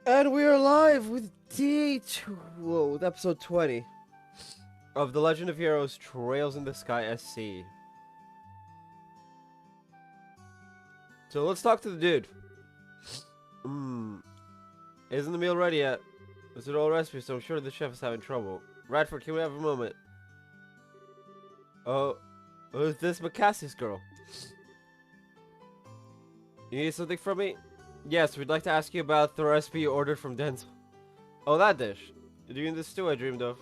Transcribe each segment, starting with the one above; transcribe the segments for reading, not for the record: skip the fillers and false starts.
And we are live with with episode 20 of The Legend of Heroes Trails in the Sky SC. So let's talk to the dude. Isn't the meal ready yet? It's an old recipe, so I'm sure the chef is having trouble. Radford, can we have a moment? Oh, who's this Macassius girl? You need something from me? Yes, we'd like to ask you about the recipe you ordered from Denzel. Oh, that dish. Do you mean the stew I dreamed of?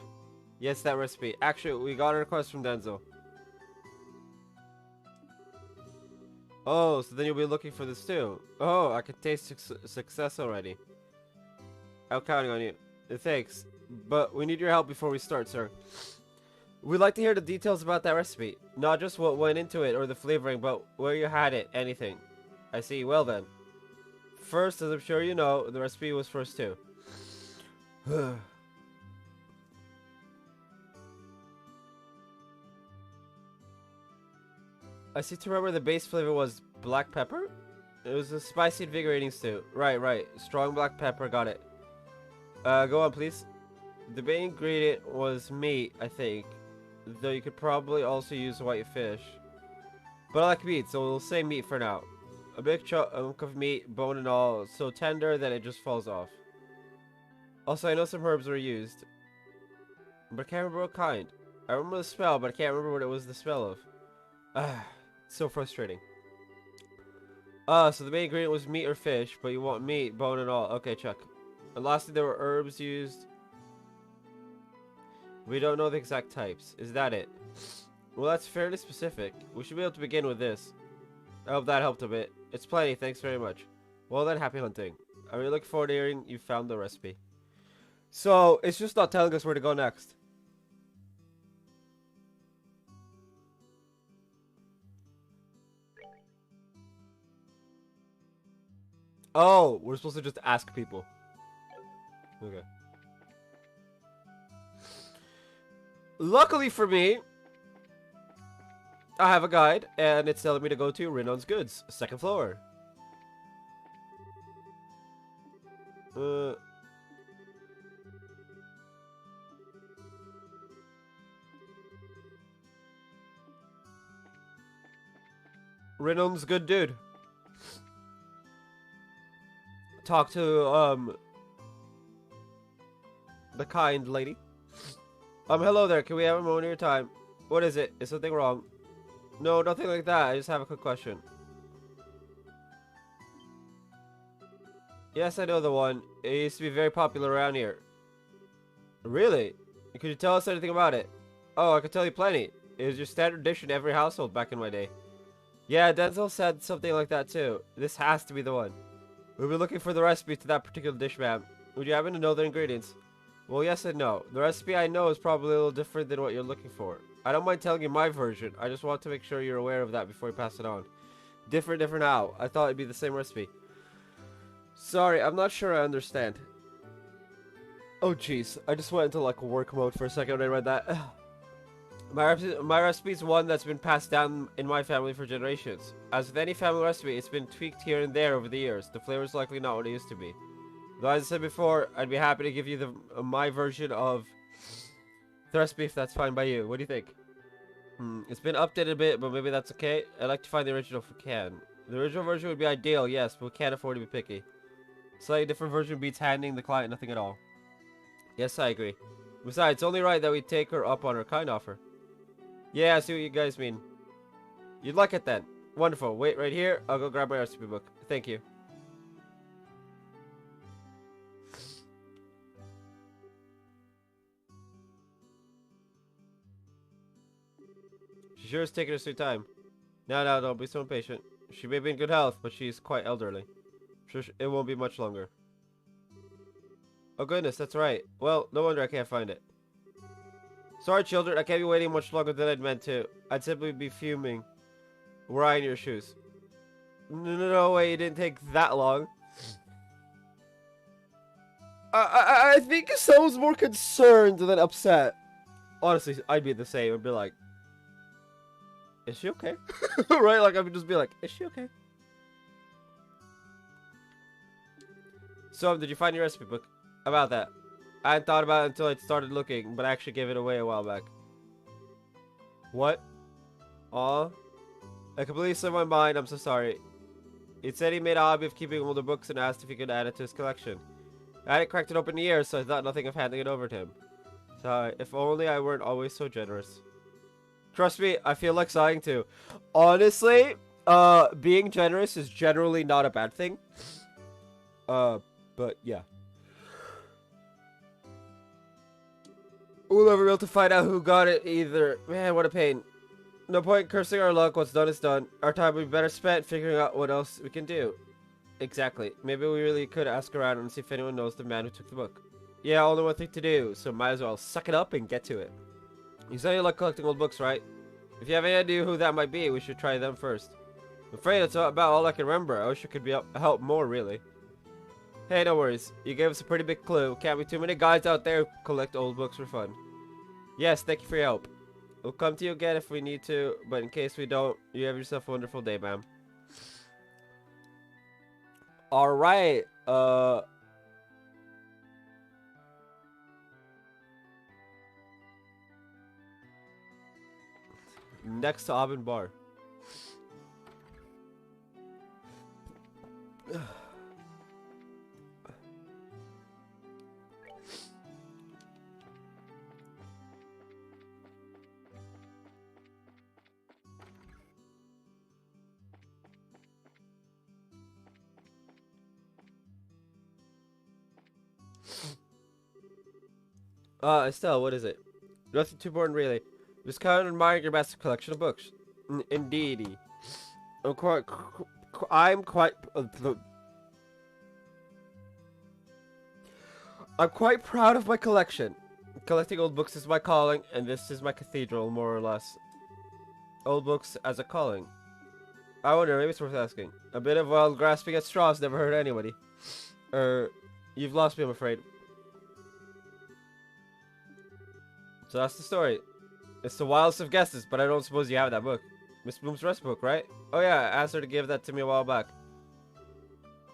Yes, that recipe. Actually, we got a request from Denzel. Oh, so then you'll be looking for the stew. Oh, I can taste success already. I'm counting on you. Thanks. But we need your help before we start, sir. We'd like to hear the details about that recipe. Not just what went into it or the flavoring, but where you had it. Anything. I see. Well then. First, as I'm sure you know, the recipe was for a stew. I seem to remember the base flavor was black pepper? It was a spicy, invigorating stew. Right. Strong black pepper, got it. Go on, please. The main ingredient was meat, I think. Though you could probably also use white fish. But I like meat, so we'll say meat for now. A big chunk of meat, bone and all, so tender that it just falls off. Also, I know some herbs were used. But I can't remember what kind. I remember the smell, but I can't remember what it was the smell of. So frustrating. So the main ingredient was meat or fish, but you want meat, bone and all. Okay, check. And lastly, there were herbs used. We don't know the exact types. Is that it? Well, that's fairly specific. We should be able to begin with this. I hope that helped a bit. It's plenty, thanks very much. Well then, happy hunting. I really look forward to hearing you found the recipe. So, it's just not telling us where to go next. Oh, we're supposed to just ask people. Okay. Luckily for me, I have a guide, and it's telling me to go to Renon's Goods, second floor. Renon's good dude. Talk to, the kind lady. Hello there, can we have a moment of your time? What is it? Is something wrong? No, nothing like that, I just have a quick question. Yes, I know the one. It used to be very popular around here. Really? Could you tell us anything about it? Oh, I could tell you plenty. It was your standard dish in every household back in my day. Yeah, Denzel said something like that too. This has to be the one. We've been looking for the recipe to that particular dish, ma'am. Would you happen to know the ingredients? Well, yes and no. The recipe I know is probably a little different than what you're looking for. I don't mind telling you my version. I just want to make sure you're aware of that before you pass it on. Different how? I thought it'd be the same recipe. Sorry, I'm not sure I understand. Oh jeez, I just went into like work mode for a second when I read that. My recipe is one that's been passed down in my family for generations. As with any family recipe, it's been tweaked here and there over the years. The flavor is likely not what it used to be. Though as I said before, I'd be happy to give you my version of the recipe if that's fine by you. What do you think? It's been updated a bit, but maybe that's okay. I'd like to find the original if we can. The original version would be ideal, yes, but we can't afford to be picky. Slightly different version beats handing the client nothing at all. Yes, I agree. Besides, it's only right that we take her up on her kind offer. Yeah, I see what you guys mean. You'd like it then. Wonderful. Wait right here. I'll go grab my recipe book. Thank you. She sure is taking her sweet time. No, don't be so impatient. She may be in good health, but she's quite elderly. Sure, it won't be much longer. Oh goodness, that's right. Well, no wonder I can't find it. Sorry, children, I can't be waiting much longer than I'd meant to. I'd simply be fuming. Were I in your shoes? No way, it didn't take that long. I think someone's more concerned than upset. Honestly, I'd be the same. I'd be like, is she okay? Right? Like, I would just be like, is she okay? So, did you find your recipe book? About that. I hadn't thought about it until I started looking, but I actually gave it away a while back. What? Aw. I completely slipped my mind, I'm so sorry. He said he made a hobby of keeping older books and asked if he could add it to his collection. I hadn't cracked it open in years, so I thought nothing of handing it over to him. Sigh, if only I weren't always so generous. Trust me, I feel like sighing too. Honestly, being generous is generally not a bad thing. But yeah. We'll never be able to find out who got it either. Man, what a pain. No point cursing our luck. What's done is done. Our time would be better spent figuring out what else we can do. Exactly. Maybe we really could ask around and see if anyone knows the man who took the book. Yeah, only one thing to do, so might as well suck it up and get to it. You say you like collecting old books, right? If you have any idea who that might be, we should try them first. I'm afraid that's about all I can remember. I wish it could be help more, really. Hey, no worries. You gave us a pretty big clue. Can't be too many guys out there who collect old books for fun. Yes, thank you for your help. We'll come to you again if we need to, but in case we don't, you have yourself a wonderful day, ma'am. Alright, next to Aben Bar. Estelle, what is it? Nothing too important, really. Just kind of admiring your massive collection of books. Indeedy. I'm quite proud of my collection. Collecting old books is my calling, and this is my cathedral, more or less. Old books as a calling. I wonder, maybe it's worth asking. A bit of wild grasping at straws never hurt anybody. You've lost me, I'm afraid. So that's the story. It's the wildest of guesses, but I don't suppose you have that book. Miss Bloom's recipe book, right? Oh yeah, I asked her to give that to me a while back.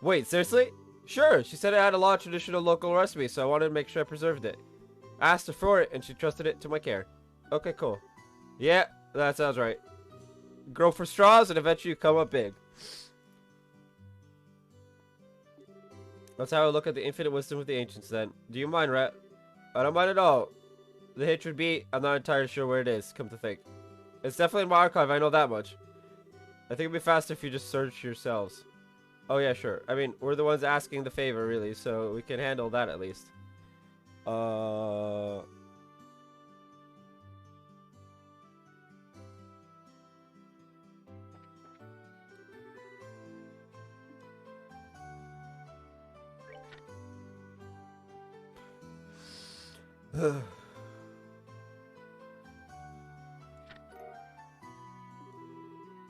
Wait, seriously? Sure, she said it had a lot of traditional local recipes, so I wanted to make sure I preserved it. I asked her for it, and she trusted it to my care. Okay, cool. Yeah, that sounds right. Grow for straws, and eventually you come up big. That's how I look at the infinite wisdom of the ancients, then. Do you mind, Rat? I don't mind at all. The hitch would be, I'm not entirely sure where it is, come to think. It's definitely in my archive, I know that much. I think it'd be faster if you just search yourselves. Oh yeah, sure. I mean, we're the ones asking the favor, really, so we can handle that at least.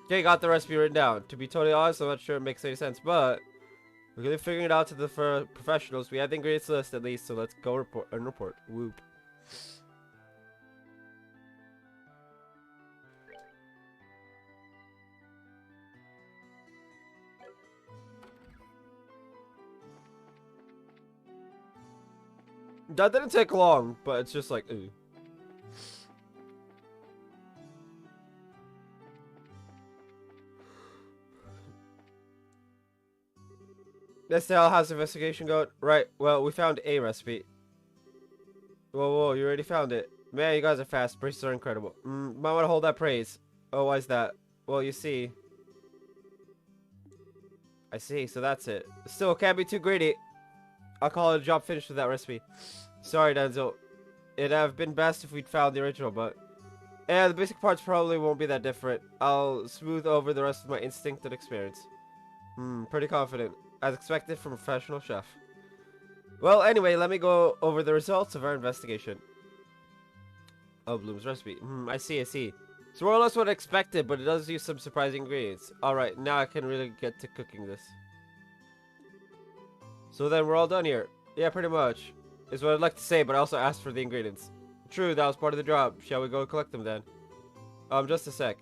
Okay, got the recipe written down. To be totally honest, I'm not sure it makes any sense, but we're gonna be figuring it out to the professionals. We have the ingredients list at least, so let's go report. Whoop. That didn't take long, but it's just like, ooh. Let's tell how's the investigation going? Right, well, we found a recipe. Whoa, you already found it. Man, you guys are fast. Priests are incredible. Might want to hold that praise. Oh, why is that? Well, you see. I see, so that's it. Still, can't be too greedy. I'll call it a job finished with that recipe. Sorry, Denzel. It'd have been best if we'd found the original, but... yeah, the basic parts probably won't be that different. I'll smooth over the rest of my instinct and experience. Pretty confident. As expected from a professional chef. Well, anyway, let me go over the results of our investigation. Oh, Bloom's recipe. I see. It's more or less what I expected, but it does use some surprising ingredients. Alright, now I can really get to cooking this. So then we're all done here. Yeah, pretty much. Is what I'd like to say, but I also asked for the ingredients. True, that was part of the job. Shall we go collect them then? Just a sec.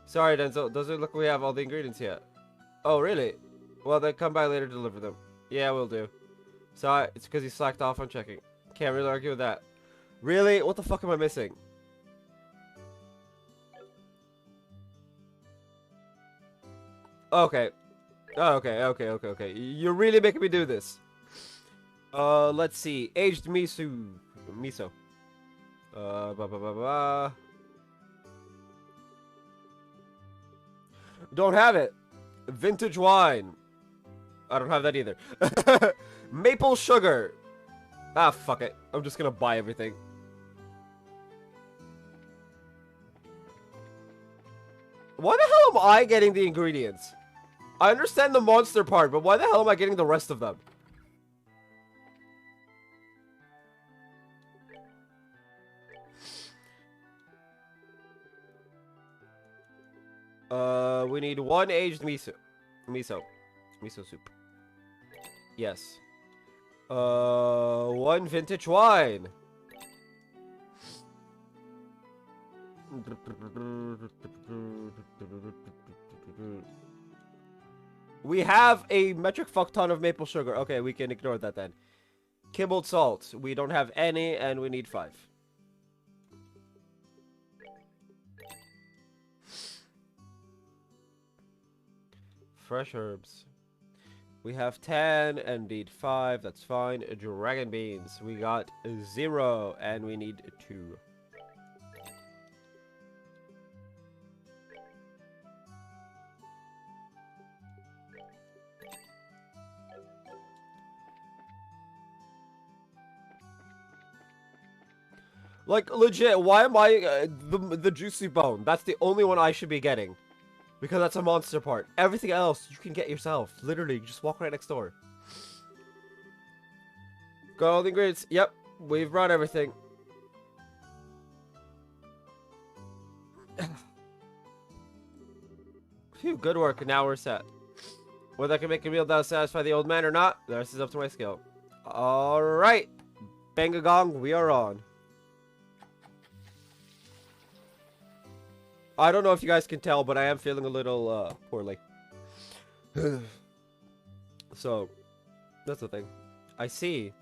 Sorry, Denzel. Doesn't look like we have all the ingredients yet. Oh, really? Well, then come by later to deliver them. Yeah, we'll do. So it's because he slacked off on checking. Can't really argue with that. Really? What the fuck am I missing? Okay. Oh, okay. You're really making me do this. Let's see. Aged miso. Blah, blah, blah, blah. Don't have it. Vintage wine. I don't have that either. Maple sugar. Ah, fuck it. I'm just gonna buy everything. Why the hell am I getting the ingredients? I understand the monster part, but why the hell am I getting the rest of them? We need one aged miso soup. Yes. One vintage wine. We have a metric fuck ton of maple sugar. Okay, we can ignore that then. Kibbled salt. We don't have any, and we need 5. Fresh herbs. We have 10 and need 5. That's fine. Dragon beans. We got 0 and we need 2. Like, legit, why am I the juicy bone? That's the only one I should be getting. Because that's a monster part. Everything else, you can get yourself. Literally, just walk right next door. Got all the ingredients. Yep, we've brought everything. Phew, good work. Now we're set. Whether I can make a meal that'll satisfy the old man or not, the rest is up to my skill. Alright. Bang a gong, we are on. I don't know if you guys can tell, but I am feeling a little, poorly. So, that's the thing. I see.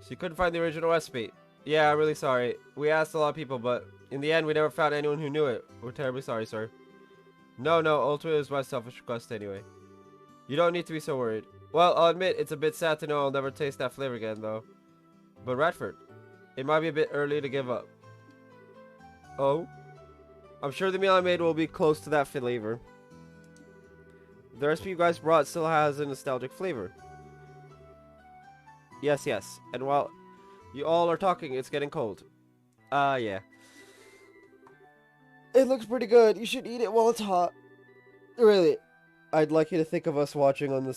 So you couldn't find the original recipe. Yeah, I'm really sorry. We asked a lot of people, but in the end, we never found anyone who knew it. We're terribly sorry, sir. No, ultimately, it was my selfish request anyway. You don't need to be so worried. Well, I'll admit, it's a bit sad to know I'll never taste that flavor again, though. But Radford, it might be a bit early to give up. Oh? I'm sure the meal I made will be close to that flavor. The recipe you guys brought still has a nostalgic flavor. Yes. And while you all are talking, it's getting cold. Yeah. It looks pretty good. You should eat it while it's hot. Really. I'd like you to think of us watching on the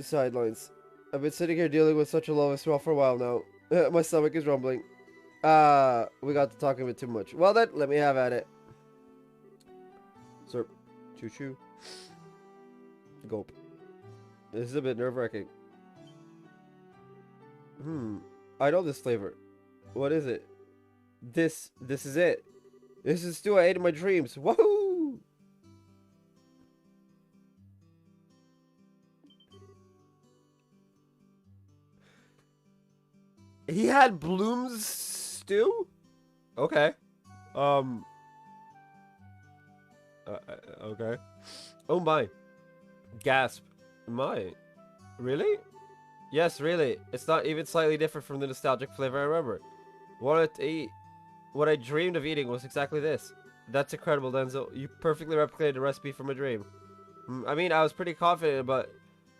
sidelines. I've been sitting here dealing with such a low smell for a while now. My stomach is rumbling. We got to talking a bit too much. Well then, let me have at it. Sir, choo-choo. Gulp. This is a bit nerve-wracking. I know this flavor. What is it? This is it. This is stew I ate in my dreams. Woohoo! He had Bloom's stew? Okay. Okay. Oh my. Gasp. My. Really? Yes, really. It's not even slightly different from the nostalgic flavor I remember. What I dreamed of eating was exactly this. That's incredible, Denzel. You perfectly replicated the recipe from a dream. I mean, I was pretty confident, but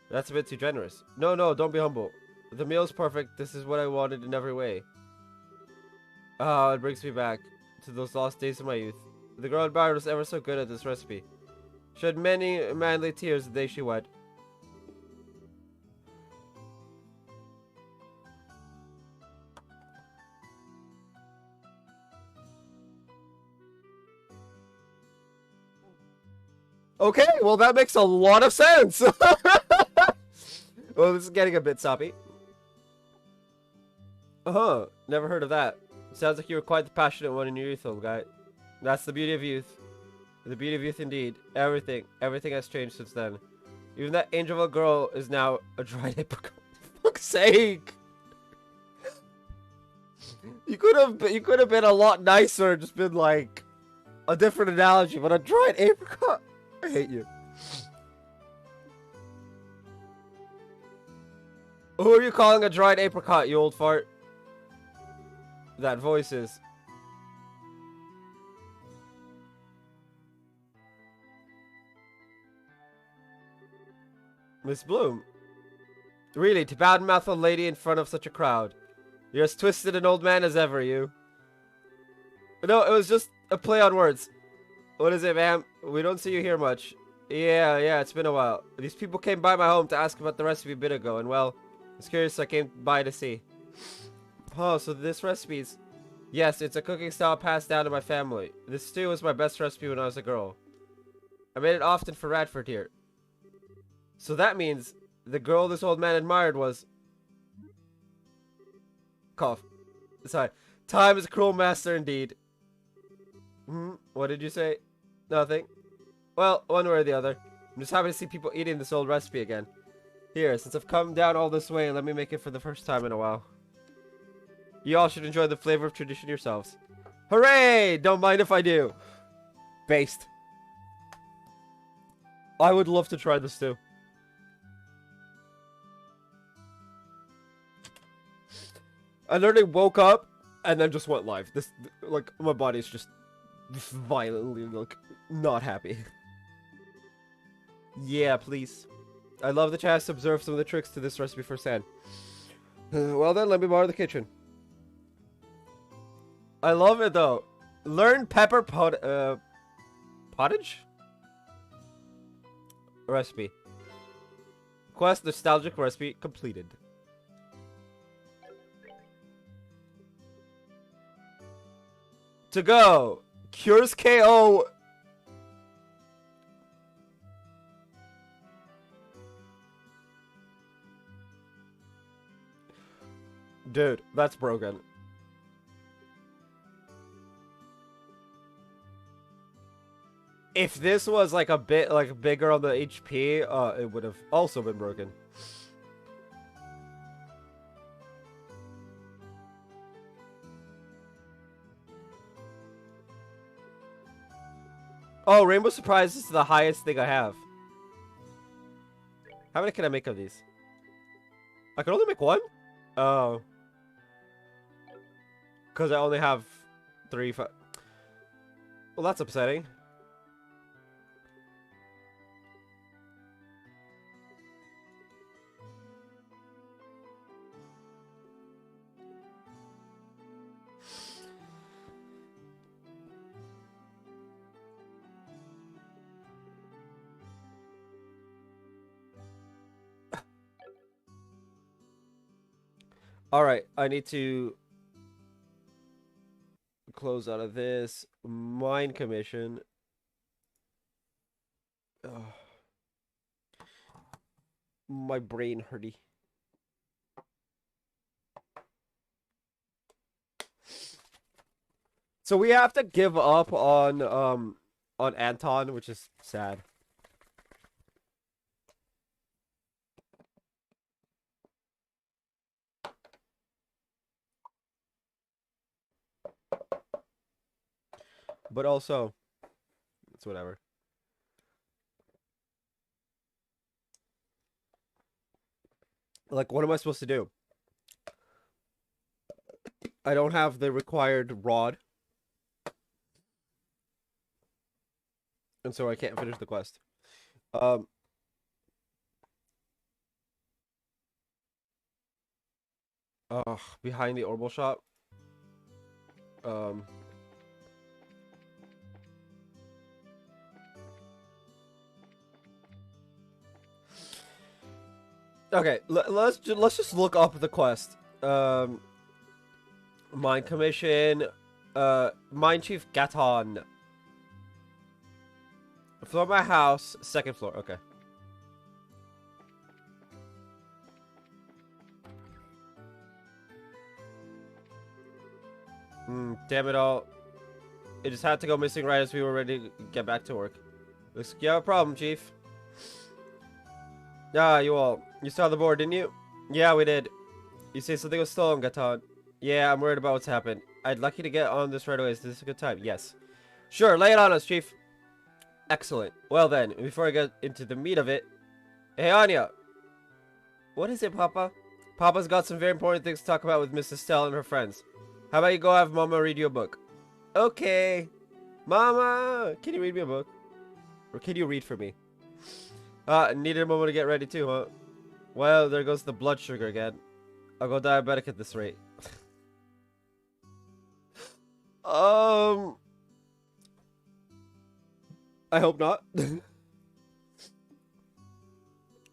that's a bit too generous. No, don't be humble. The meal's perfect. This is what I wanted in every way. Oh, it brings me back to those lost days of my youth. The girl at Bard was ever so good at this recipe. She had many manly tears the day she wed. Okay, well that makes a lot of sense. Well, this is getting a bit soppy. Never heard of that. Sounds like you were quite the passionate one in your youth, old guy. That's the beauty of youth. The beauty of youth indeed. Everything has changed since then. Even that angel of a girl is now a dried apricot. For fuck's sake! You could have been a lot nicer, just been like a different analogy, but a dried apricot. I hate you. Who are you calling a dried apricot, you old fart? That voice is. Miss Bloom. Really, to badmouth a lady in front of such a crowd. You're as twisted an old man as ever, you. No, it was just a play on words. What is it, ma'am? We don't see you here much. Yeah, it's been a while. These people came by my home to ask about the recipe a bit ago, and well, I was curious, so I came by to see. Oh, so this recipe's... Yes, it's a cooking style passed down to my family. This stew was my best recipe when I was a girl. I made it often for Radford here. So that means the girl this old man admired was... Cough. Sorry. Time is a cruel master indeed. What did you say? Nothing. Well, one way or the other. I'm just happy to see people eating this old recipe again. Here, since I've come down all this way, let me make it for the first time in a while. You all should enjoy the flavor of tradition yourselves. Hooray! Don't mind if I do. Based. I would love to try this too. I literally woke up and then just went live. This, like, my body's just violently, like, not happy. Yeah, please. I love the chance to observe some of the tricks to this recipe firsthand. Well then, let me borrow the kitchen. I love it though. Learn pepper pottage? Recipe. Quest nostalgic recipe completed. To go. Cures KO. Dude, that's broken. If this was like a bit like bigger on the HP, it would have also been broken. Oh, Rainbow Surprise is the highest thing I have. How many can I make of these? I can only make one? Oh. Because I only have 3, 5. Well, that's upsetting. Alright, I need to close out of this. Mine commission. Ugh. My brain hurty. So we have to give up on Anton, which is sad. But also, it's whatever. Like, what am I supposed to do? I don't have the required rod. And so I can't finish the quest. Behind the Orbital shop. Okay, let's just look up the quest. Mine commission. Mine Chief Gaton. Floor of my house, second floor. Okay. Damn it all. It just had to go missing right as we were ready to get back to work. Looks like you have a problem, Chief. Yeah, you saw the board, didn't you? Yeah, we did. You say something was stolen, Gaton. Yeah, I'm worried about what's happened. I'd like you to get on this right away. Is this a good time? Yes. Sure, lay it on us, Chief. Excellent. Well then, before I get into the meat of it... Hey, Anya! What is it, Papa? Papa's got some very important things to talk about with Mrs. Stell and her friends. How about you go have Mama read you a book? Okay. Mama! Can you read me a book? Or can you read for me? Needed a moment to get ready too, huh? Well, there goes the blood sugar again. I'll go diabetic at this rate. I hope not.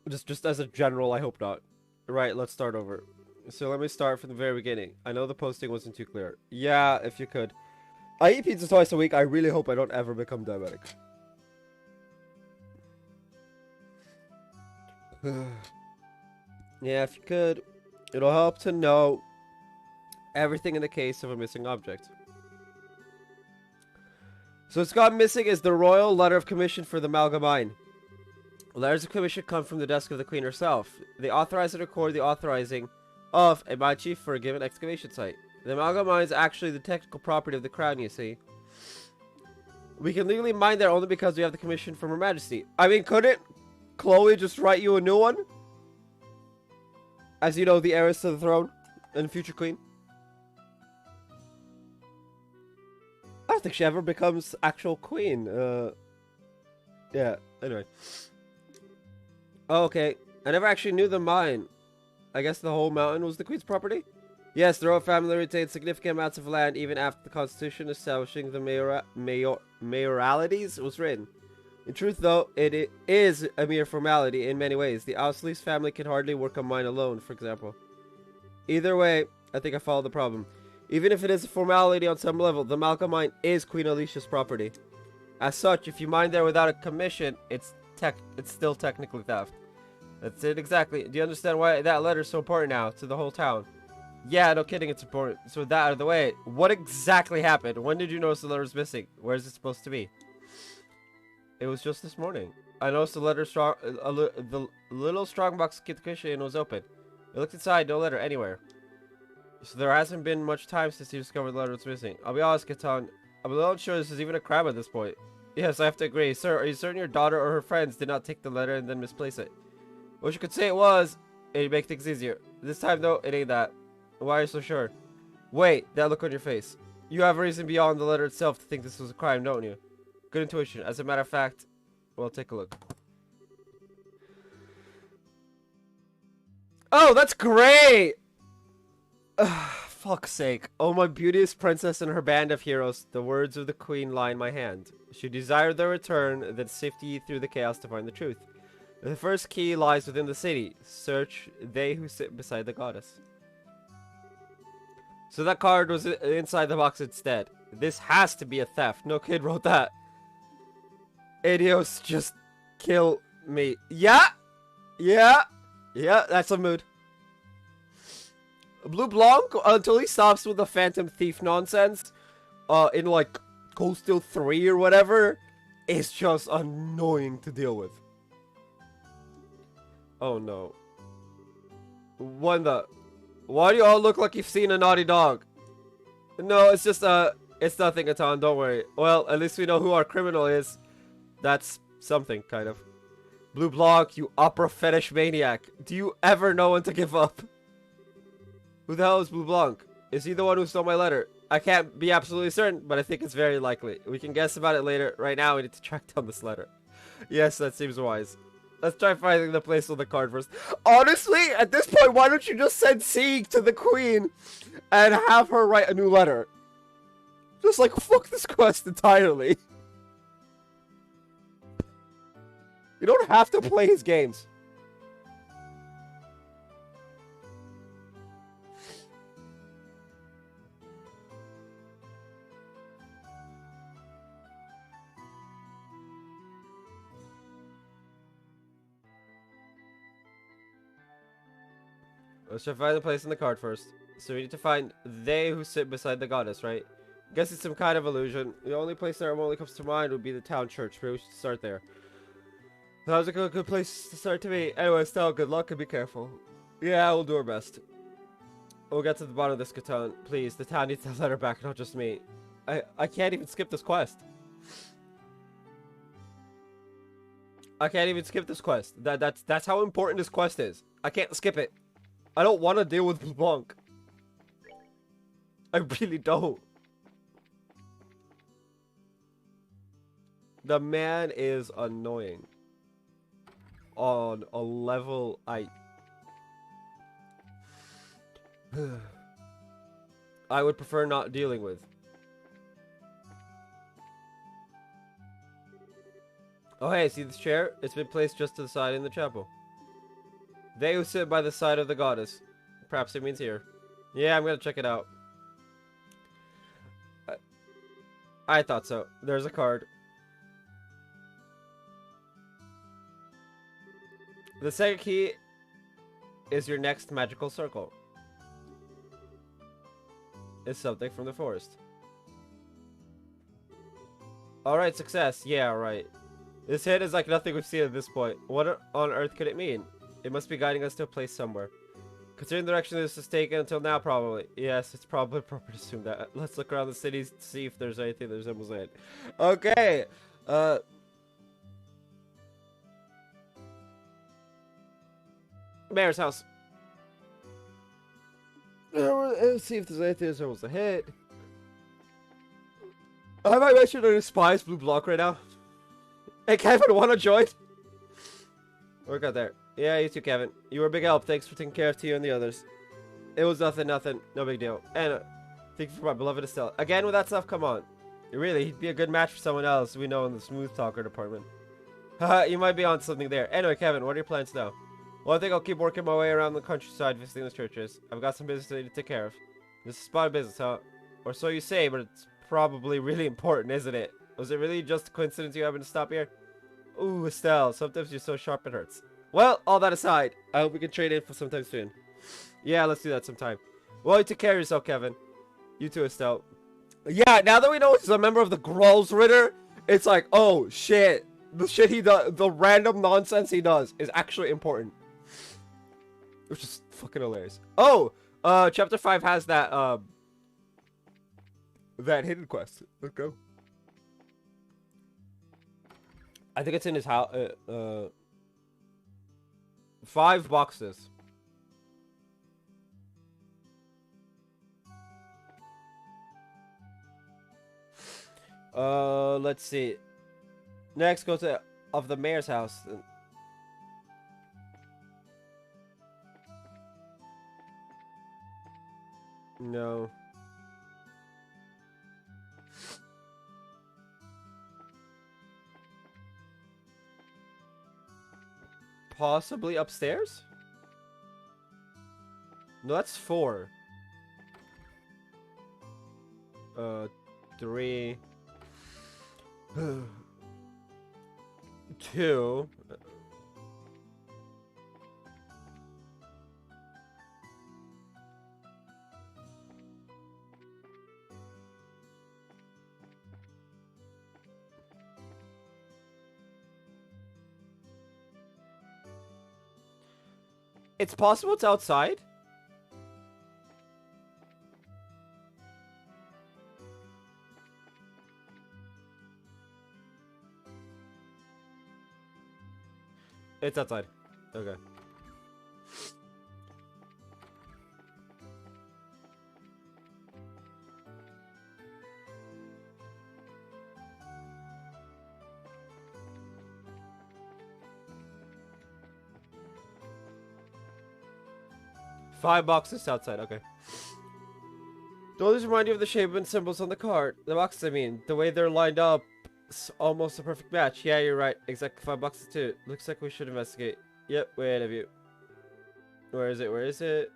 just as a general, I hope not. Right, let's start over. So let me start from the very beginning. I know the posting wasn't too clear. Yeah, if you could. I eat pizza twice a week. I really hope I don't ever become diabetic. Yeah, if you could. It'll help to know everything in the case of a missing object. So what's gone missing is the royal letter of commission for the Malga Mine. Letters of commission come from the desk of the Queen herself. They authorize and record the authorizing of a mine chief for a given excavation site. The Malga Mine is actually the technical property of the crown, you see. We can legally mine there only because we have the commission from Her Majesty. I mean, couldn't Chloe just write you a new one? As you know, the heiress to the throne and future queen. I don't think she ever becomes actual queen. Yeah, anyway. Oh, okay. I never actually knew the mine. I guess the whole mountain was the queen's property? Yes, the royal family retained significant amounts of land even after the constitution establishing the mayoralities was written. In truth, though, it is a mere formality in many ways. The Ausleys family can hardly work a mine alone, for example. Either way, I think I follow the problem. Even if it is a formality on some level, the Malga Mine is Queen Alicia's property. As such, if you mine there without a commission, it's still technically theft. That's it exactly. Do you understand why that letter is so important now to the whole town? Yeah, no kidding, it's important. So with that out of the way, what exactly happened? When did you notice the letter was missing? Where is it supposed to be? It was just this morning. I noticed the letter the little strongbox cushion was open. I looked inside, no letter anywhere. So there hasn't been much time since you discovered the letter was missing. I'll be honest, Gaton, I'm a little unsure this is even a crime at this point. Yes, I have to agree. Sir, are you certain your daughter or her friends did not take the letter and then misplace it? Wish you could say it was. It'd make things easier. This time, though, it ain't that. Why are you so sure? Wait, that look on your face. You have reason beyond the letter itself to think this was a crime, don't you? Good intuition. As a matter of fact, well, take a look. Oh, that's great! Ugh, fuck's sake. Oh, my beauteous princess and her band of heroes, the words of the queen lie in my hand. She desired their return, then sift ye through the chaos to find the truth. The first key lies within the city. Search they who sit beside the goddess. So that card was inside the box instead. This has to be a theft. No kid wrote that. Idios, just kill me. Yeah! Yeah! Yeah, that's a mood. Blue Blanc, until he stops with the Phantom Thief nonsense, in like Coastal 3 or whatever, is just annoying to deal with. Oh no. Wanda, why do you all look like you've seen a naughty dog? No, it's just, it's nothing, Atan, don't worry. Well, at least we know who our criminal is. That's something, kind of. Blue Blanc, you opera fetish maniac. Do you ever know when to give up? Who the hell is Blue Blanc? Is he the one who stole my letter? I can't be absolutely certain, but I think it's very likely. We can guess about it later. Right now, we need to track down this letter. Yes, that seems wise. Let's try finding the place on the card first. Honestly, at this point, why don't you just send Sieg to the queen and have her write a new letter? Just like, fuck this quest entirely. You don't have to play his games. Let's try to find the place in the card first. So we need to find they who sit beside the goddess, right? Guess it's some kind of illusion. The only place that remotely comes to mind would be the town church. Maybe we should start there. Sounds like a good place to start to me. Anyway, Stella, good luck and be careful. Yeah, we'll do our best. We'll get to the bottom of this, Catan. Please, the town needs that letter back, not just me. I can't even skip this quest. I can't even skip this quest. That's how important this quest is. I can't skip it. I don't want to deal with LeBlanc. I really don't. The man is annoying. On a level I would prefer not dealing with. Oh hey, see this chair? It's been placed just to the side in the chapel. They who sit by the side of the goddess. Perhaps it means here. Yeah, I'm gonna check it out. I thought so. There's a card. The second key is your next magical circle. It's something from the forest. Alright, success. Yeah, right. This hit is like nothing we've seen at this point. What on earth could it mean? It must be guiding us to a place somewhere. Considering the direction this is taken until now, probably. Yes, it's probably proper to assume that. Let's look around the city to see if there's anything that resembles it. Okay. Mayor's house. Let's see if there's anything that resembles a hit. I might mention a spies blue block right now. Hey, Kevin, wanna join? We got there. Yeah, you too, Kevin. You were a big help. Thanks for taking care of Tio and the others. It was nothing. No big deal. And thank you for my beloved Estelle. Again with that stuff, come on. Really, he'd be a good match for someone else we know in the smooth talker department. Haha, you might be on something there. Anyway, Kevin, what are your plans now? Well, I think I'll keep working my way around the countryside visiting the churches. I've got some business I need to take care of. This is spot business, huh? Or so you say, but it's probably really important, isn't it? Was it really just a coincidence you having to stop here? Ooh, Estelle, sometimes you're so sharp it hurts. Well, all that aside, I hope we can trade in for sometime soon. Yeah, let's do that sometime. Well, you take care of yourself, Kevin. You too, Estelle. Yeah, now that we know he's a member of the Grolsritter, it's like, oh, shit. The shit he does, the random nonsense he does is actually important. Which is fucking hilarious. Oh, chapter 5 has that, that hidden quest. Let's go. I think it's in his house, 5 boxes. Let's see. Next, go to of the mayor's house. No. Possibly upstairs? No, that's 4. 3. 2. It's possible it's outside? It's outside. Okay. Five boxes outside, okay. Don't these remind you of the shape and symbols on the card? The boxes, I mean. The way they're lined up. It's almost a perfect match. Yeah, you're right. Exactly 5 boxes too. Looks like we should investigate. Yep, way ahead of you. Where is it? Where is it?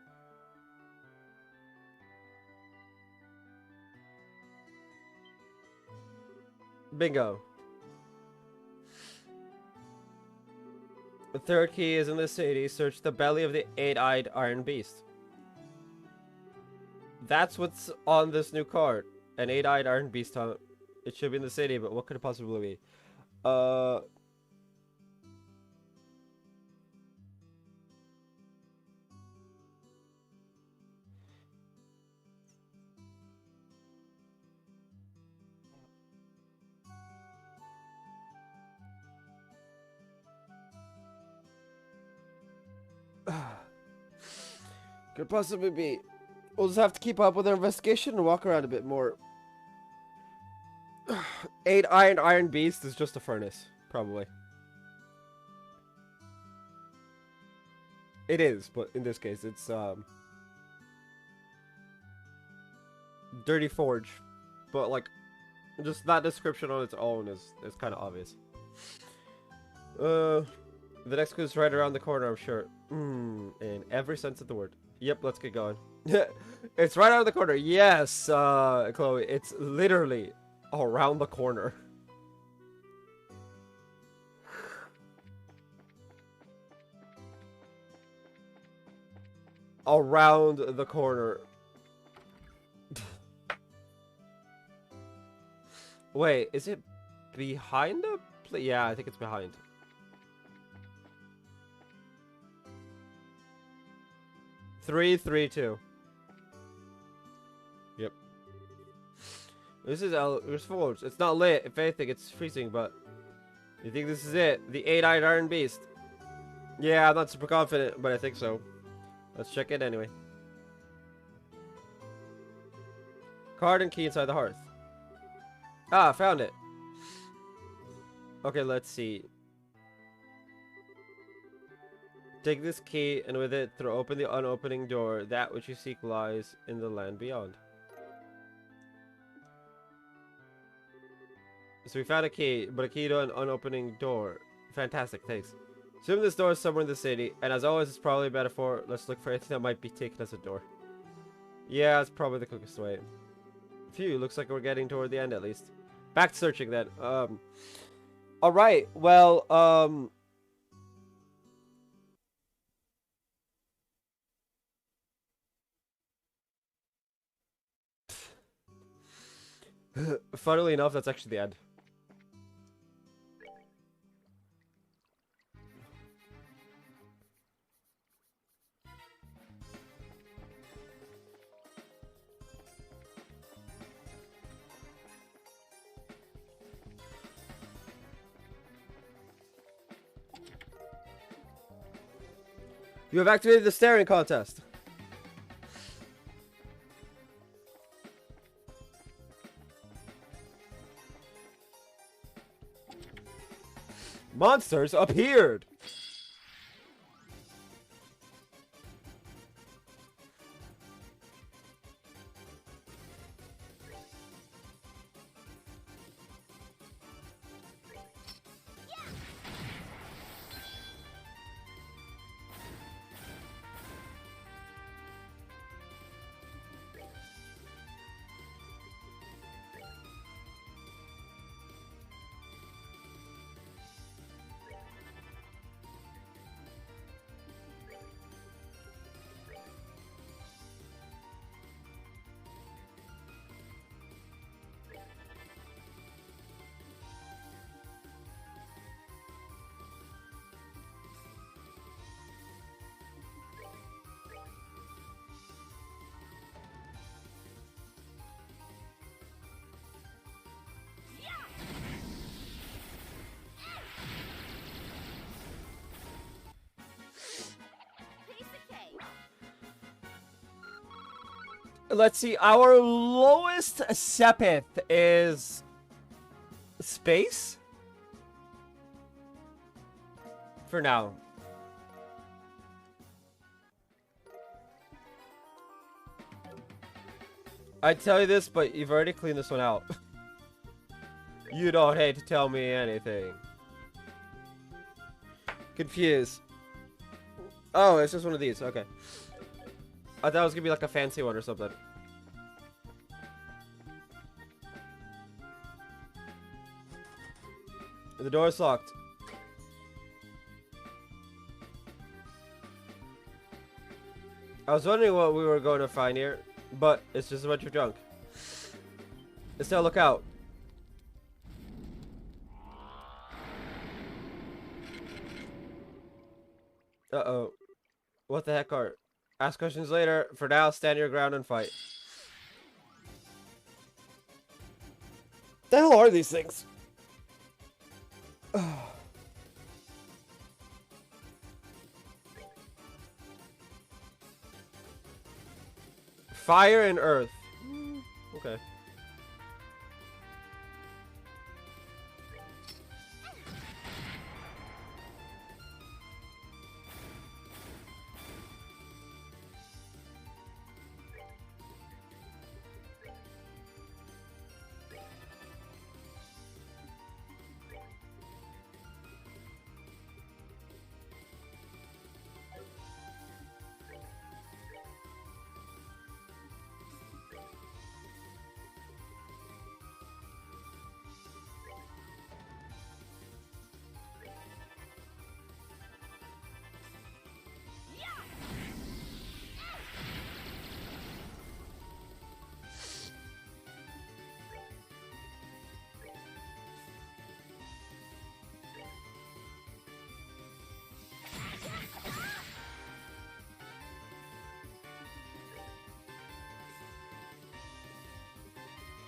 Bingo. The third key is in the city. Search the belly of the 8-eyed iron beast. That's what's on this new card. An 8-eyed iron beast hunt. It should be in the city, but what could it possibly be? Could possibly be. We'll just have to keep up with our investigation and walk around a bit more. 8 Iron Beast is just a furnace, probably. It is, but in this case, it's Dirty Forge. But like, just that description on its own is kind of obvious. The next clue is right around the corner, I'm sure. In every sense of the word. Yep, let's get going. It's right around the corner. Yes, Chloe, it's literally around the corner. Around the corner. Wait, is it behind the plate? Yeah, I think it's behind. Three, 2. Yep. This is Elder's Forge. It's not lit. If anything, it's freezing, but... You think this is it? The 8-eyed Iron Beast? Yeah, I'm not super confident, but I think so. Let's check it anyway. Card and key inside the hearth. Ah, found it. Okay, let's see. Take this key, and with it, throw open the unopening door. That which you seek lies in the land beyond. So we found a key, but a key to an unopening door. Fantastic, thanks. Assume this door is somewhere in the city, and as always, it's probably a metaphor. Let's look for anything that might be taken as a door. Yeah, it's probably the quickest way. Phew, looks like we're getting toward the end at least. Back to searching then. Alright, well, funnily enough, that's actually the end. You have activated the staring contest. Monsters appeared. Let's see, our lowest Sepith is space? For now. I tell you this, but you've already cleaned this one out. You don't hate to tell me anything. Confused. Oh, it's just one of these, okay. I thought it was gonna be like a fancy one or something. The door is locked. I was wondering what we were going to find here, but it's just a bunch of junk. Let's now look out. Uh-oh. What the heck are... Ask questions later. For now, stand your ground and fight. The hell are these things? Fire and earth. Okay.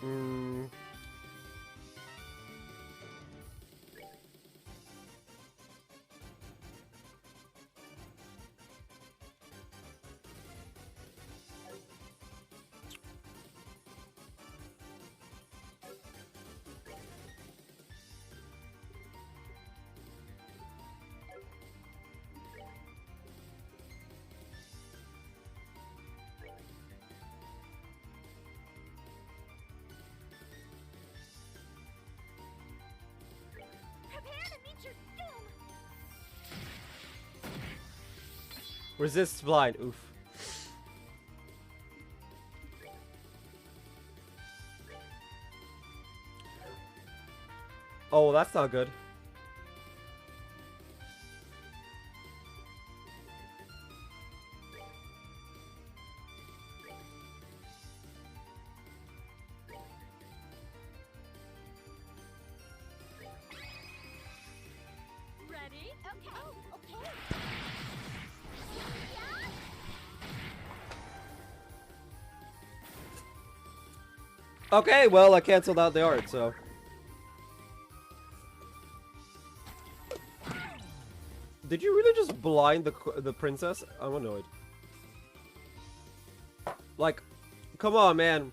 Mm. Prepare to meet your doom. Resist blind. Oof. Oh, well, that's not good. Ready? Okay. Oh, okay. Okay, well, I canceled out the art, so. Did you really just blind the princess? I'm annoyed. Like, come on, man.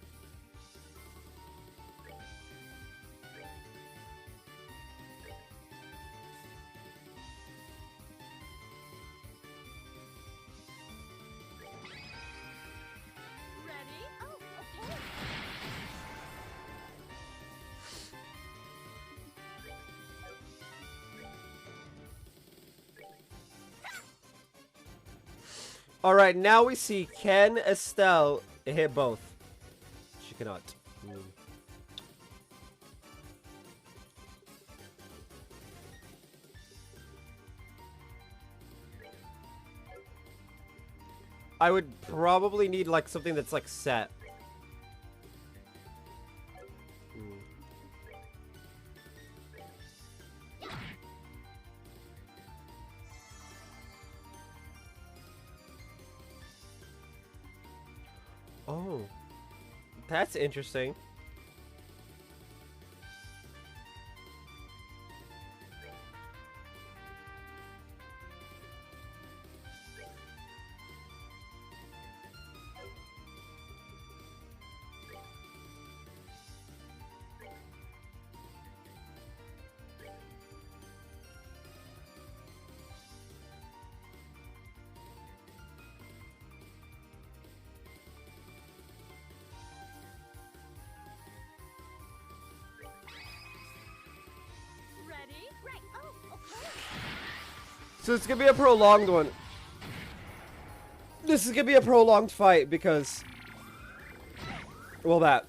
Ready? Oh, okay. All right, now we see can Estelle hit both. She cannot. I would probably need like something that's like set. Oh, that's interesting. Ready? Right. Oh, okay. So it's gonna be a prolonged one. This is gonna be a prolonged fight because, well, that.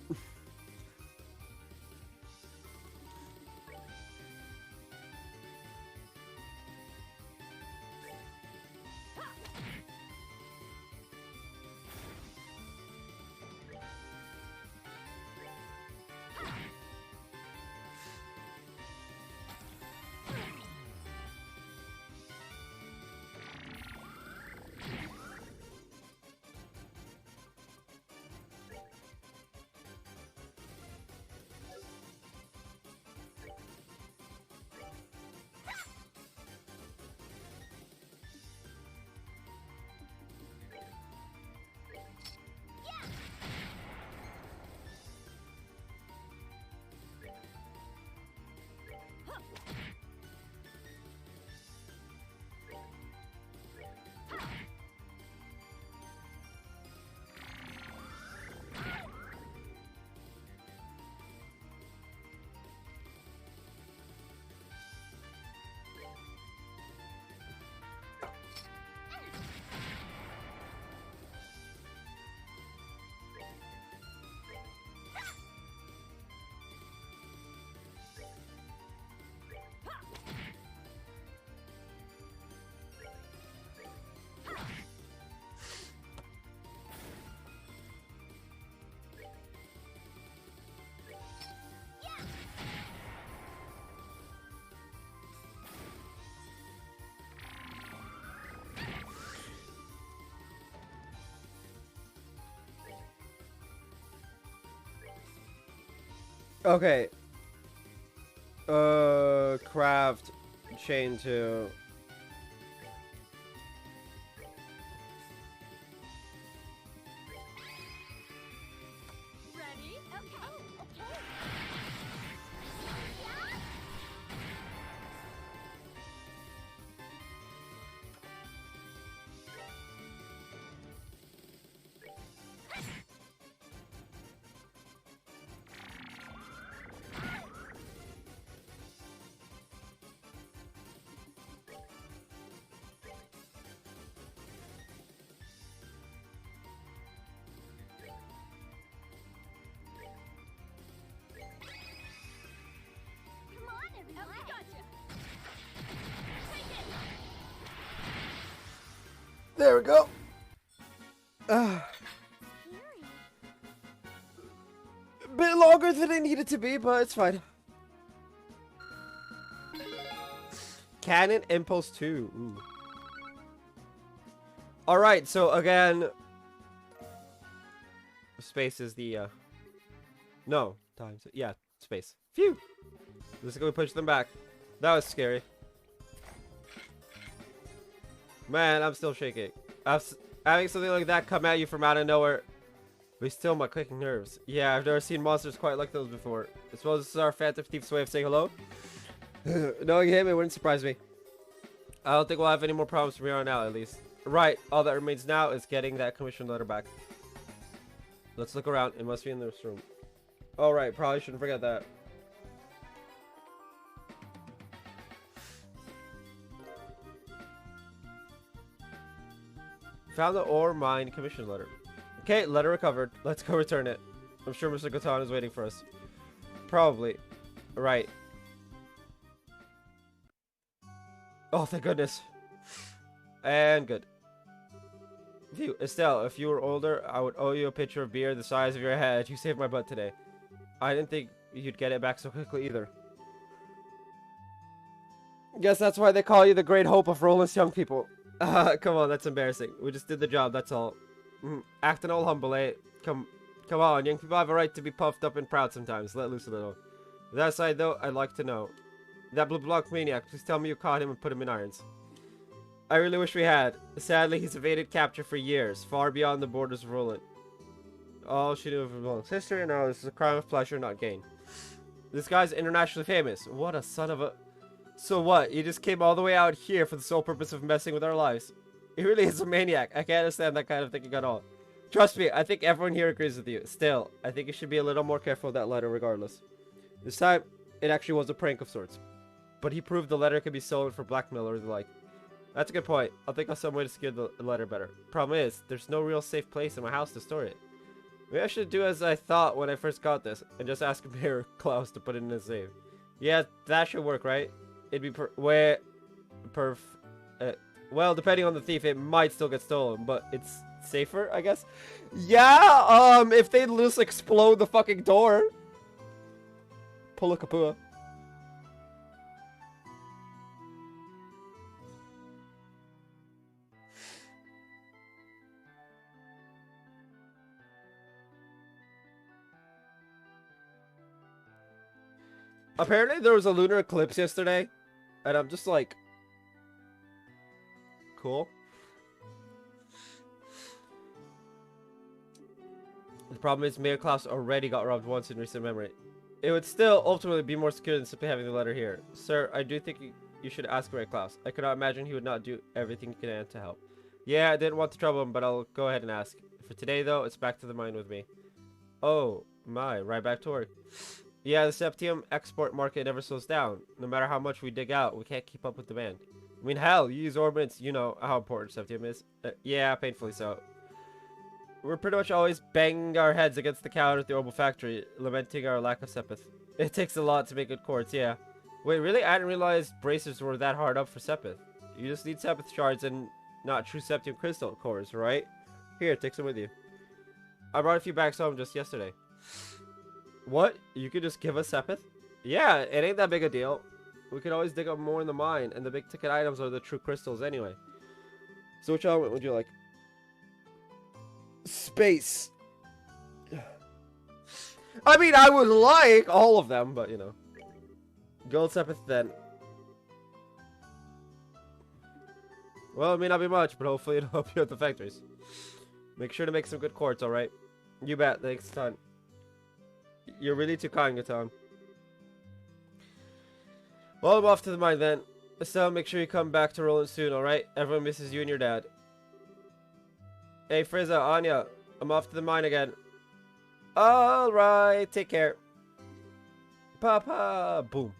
Okay. Craft chain 2. Ready? Okay. Oh, okay. Yeah. Come on, everyone. Okay, gotcha. Take it. There we go. Scary. A bit longer than it needed to be, but it's fine. Cannon Impulse 2. Ooh. Alright, so again... Space is the, No, times. Yeah, space. Phew! Let's go push them back. That was scary. Man, I'm still shaking. Having something like that come at you from out of nowhere. We still my clicking nerves. Yeah, I've never seen monsters quite like those before. I suppose this is our Phantom Thief's way of saying hello. Knowing him, it wouldn't surprise me. I don't think we'll have any more problems from here on out, at least. Right, all that remains now is getting that commission letter back. Let's look around. It must be in this room. Alright, probably shouldn't forget that. Found the ore mine commission letter. Okay, letter recovered. Let's go return it. I'm sure Mr. Gotan is waiting for us. Probably. Right. Oh, thank goodness. And good. Phew. Estelle, if you were older, I would owe you a pitcher of beer the size of your head. You saved my butt today. I didn't think you'd get it back so quickly either. Guess that's why they call you the great hope of Roland's young people. Come on, that's embarrassing. We just did the job, that's all. Acting all humble, eh? Come on, young people have a right to be puffed up and proud sometimes. Let loose a little. That aside, though, I'd like to know. That blue block maniac, please tell me you caught him and put him in irons. I really wish we had. Sadly, he's evaded capture for years, far beyond the borders of Roland. All she knew of Roland's history, now this is a crime of pleasure, not gain. This guy's internationally famous. What a son of a... So what? He just came all the way out here for the sole purpose of messing with our lives. He really is a maniac. I can't understand that kind of thinking at all. Trust me, I think everyone here agrees with you. Still, I think you should be a little more careful with that letter regardless. This time, it actually was a prank of sorts. But he proved the letter could be stolen for blackmail or the like. That's a good point. I'll think of some way to secure the letter better. Problem is, there's no real safe place in my house to store it. Maybe I should do as I thought when I first got this, and just ask Mayor Klaus to put it in his safe. Yeah, that should work, right? It'd be well, depending on the thief, it might still get stolen, but it's safer, I guess. Yeah, if they just explode the fucking door. Pull a kapua. Apparently there was a lunar eclipse yesterday, and I'm just like, cool. The problem is Mayor Klaus already got robbed once in recent memory. It would still ultimately be more secure than simply having the letter here. Sir, I do think you should ask Mayor Klaus. I cannot imagine he would not do everything he can to help. Yeah, I didn't want to trouble him, but I'll go ahead and ask. For today, though, it's back to the mine with me. Oh, my, right back to work. Yeah, the Septium export market never slows down. No matter how much we dig out, we can't keep up with demand. I mean, hell, you use orbits, you know how important Septium is. Yeah, painfully so. We're pretty much always banging our heads against the counter at the Orbital factory, lamenting our lack of Sepith. It takes a lot to make good quartz, yeah. Wait, really? I didn't realize bracers were that hard up for Sepith. You just need Sepith shards and not true Septium crystal cores, right? Here, take some with you. I brought a few bags home just yesterday. What? You could just give us Sepith? Yeah, it ain't that big a deal. We could always dig up more in the mine, and the big ticket items are the true crystals anyway. So which element would you like? I mean, I would like all of them, but you know. Gold Sepith then. Well, it may not be much, but hopefully it'll help you at the factories. Make sure to make some good quartz, alright? You bet. Thanks, Ton. You're really too kind, Gatan. Well, I'm off to the mine then. So make sure you come back to Roland soon, alright? Everyone misses you and your dad. Hey, Frieza, Anya. I'm off to the mine again. Alright, take care. Papa! Boom.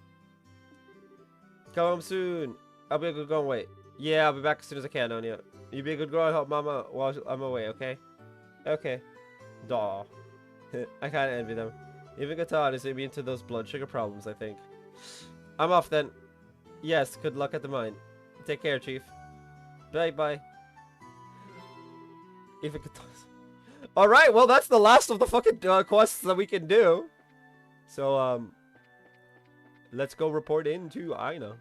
Come home soon. I'll be a good girl and wait. Yeah, I'll be back as soon as I can, Anya. You be a good girl and help Mama while I'm away, okay? Okay. Daw. I kinda envy them. Even Gatan is immune to those blood sugar problems, I think. I'm off then. Yes, good luck at the mine. Take care, Chief. Bye-bye. Even Gatan. Alright, well, that's the last of the fucking quests that we can do. So, let's go report in to Aina.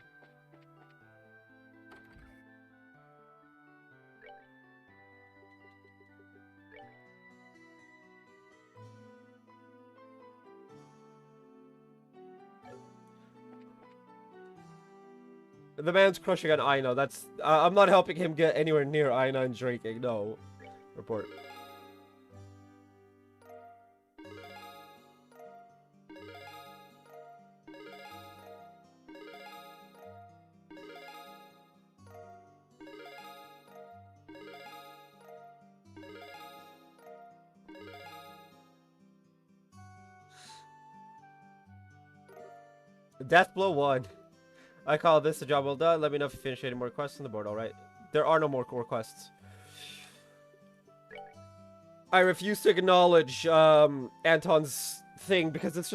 The man's crushing on Aina. That's I'm not helping him get anywhere near Aina and drinking. No. Report. Death Blow 1. I call this a job well done. Let me know if you finish any more quests on the board, alright? There are no more core quests. I refuse to acknowledge Anton's thing because that's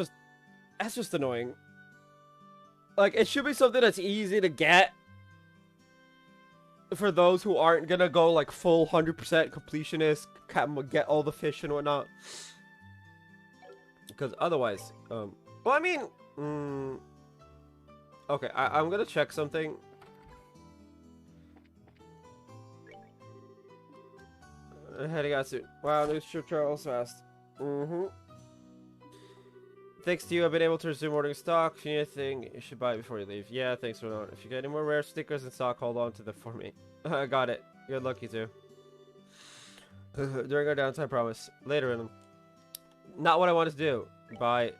just annoying. Like, it should be something that's easy to get for those who aren't gonna go like full 100% completionist, get all the fish and whatnot. Because otherwise, well, I mean, okay, I'm gonna check something. Heading out soon. Wow, new ship travels fast. Thanks to you, I've been able to resume ordering stock. If you need anything, you should buy it before you leave. Yeah, thanks for that. If you get any more rare stickers in stock, hold on to them for me. I got it. Good luck, you two. During our downtime, promise. Later in them. Not what I wanted to do. Buy.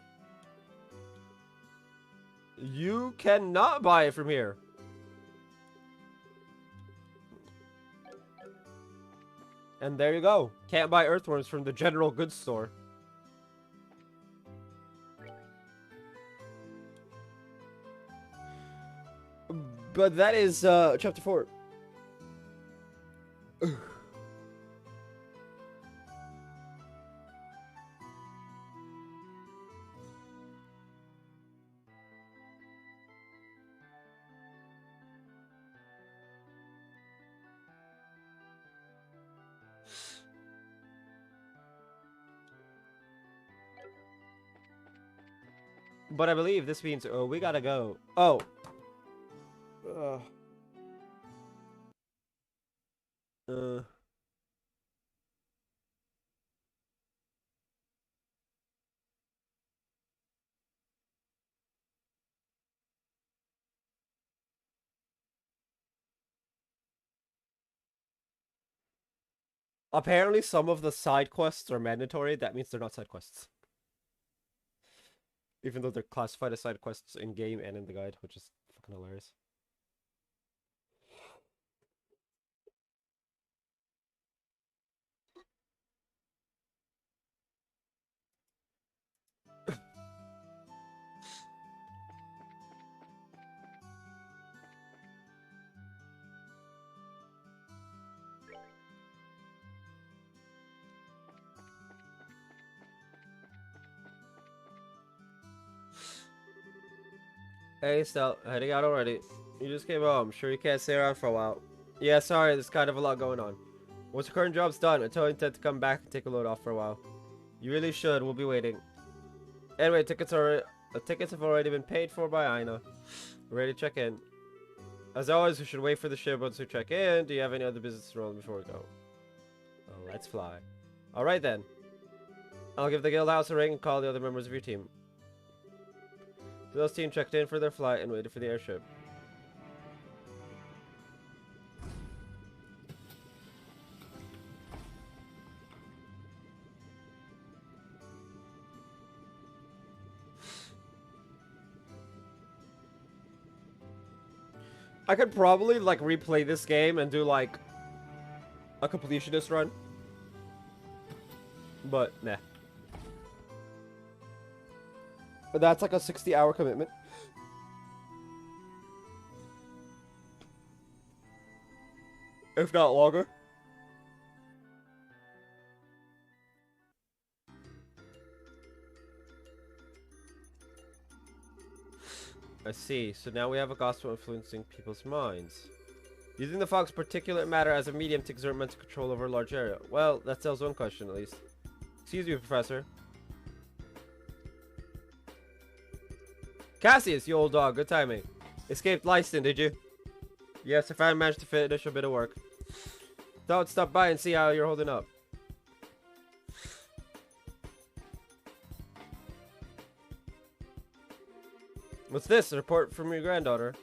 You cannot buy it from here. And there you go. Can't buy earthworms from the general goods store. But that is chapter 4. But I believe this means we gotta go. Oh. Apparently some of the side quests are mandatory. That means they're not side quests. Even though they're classified as side quests in game and in the guide, which is fucking hilarious. Hey, Stel, heading out already. You just came home. Sure you can't stay around for a while. Yeah, sorry, there's kind of a lot going on. Once your current job's done, I totally intend to come back and take a load off for a while. You really should. We'll be waiting. Anyway, tickets have already been paid for by Aina. We're ready to check in. As always, we should wait for the ship once we check in. Do you have any other business to roll before we go? Well, let's fly. Alright then. I'll give the guild house a ring and call the other members of your team. So those team checked in for their flight and waited for the airship. I could probably like replay this game and do like a completionist run. But nah. But that's like a 60-hour commitment. If not longer. I see. So now we have a gospel influencing people's minds. Using the fog's particulate matter as a medium to exert mental control over a large area. Well, that settles one question at least. Excuse me, Professor. Cassius, you old dog. Good timing. Escaped Lyston, did you? Yes, I finally managed to finish a bit of work. Thought I'd stop by and see how you're holding up. What's this? A report from your granddaughter?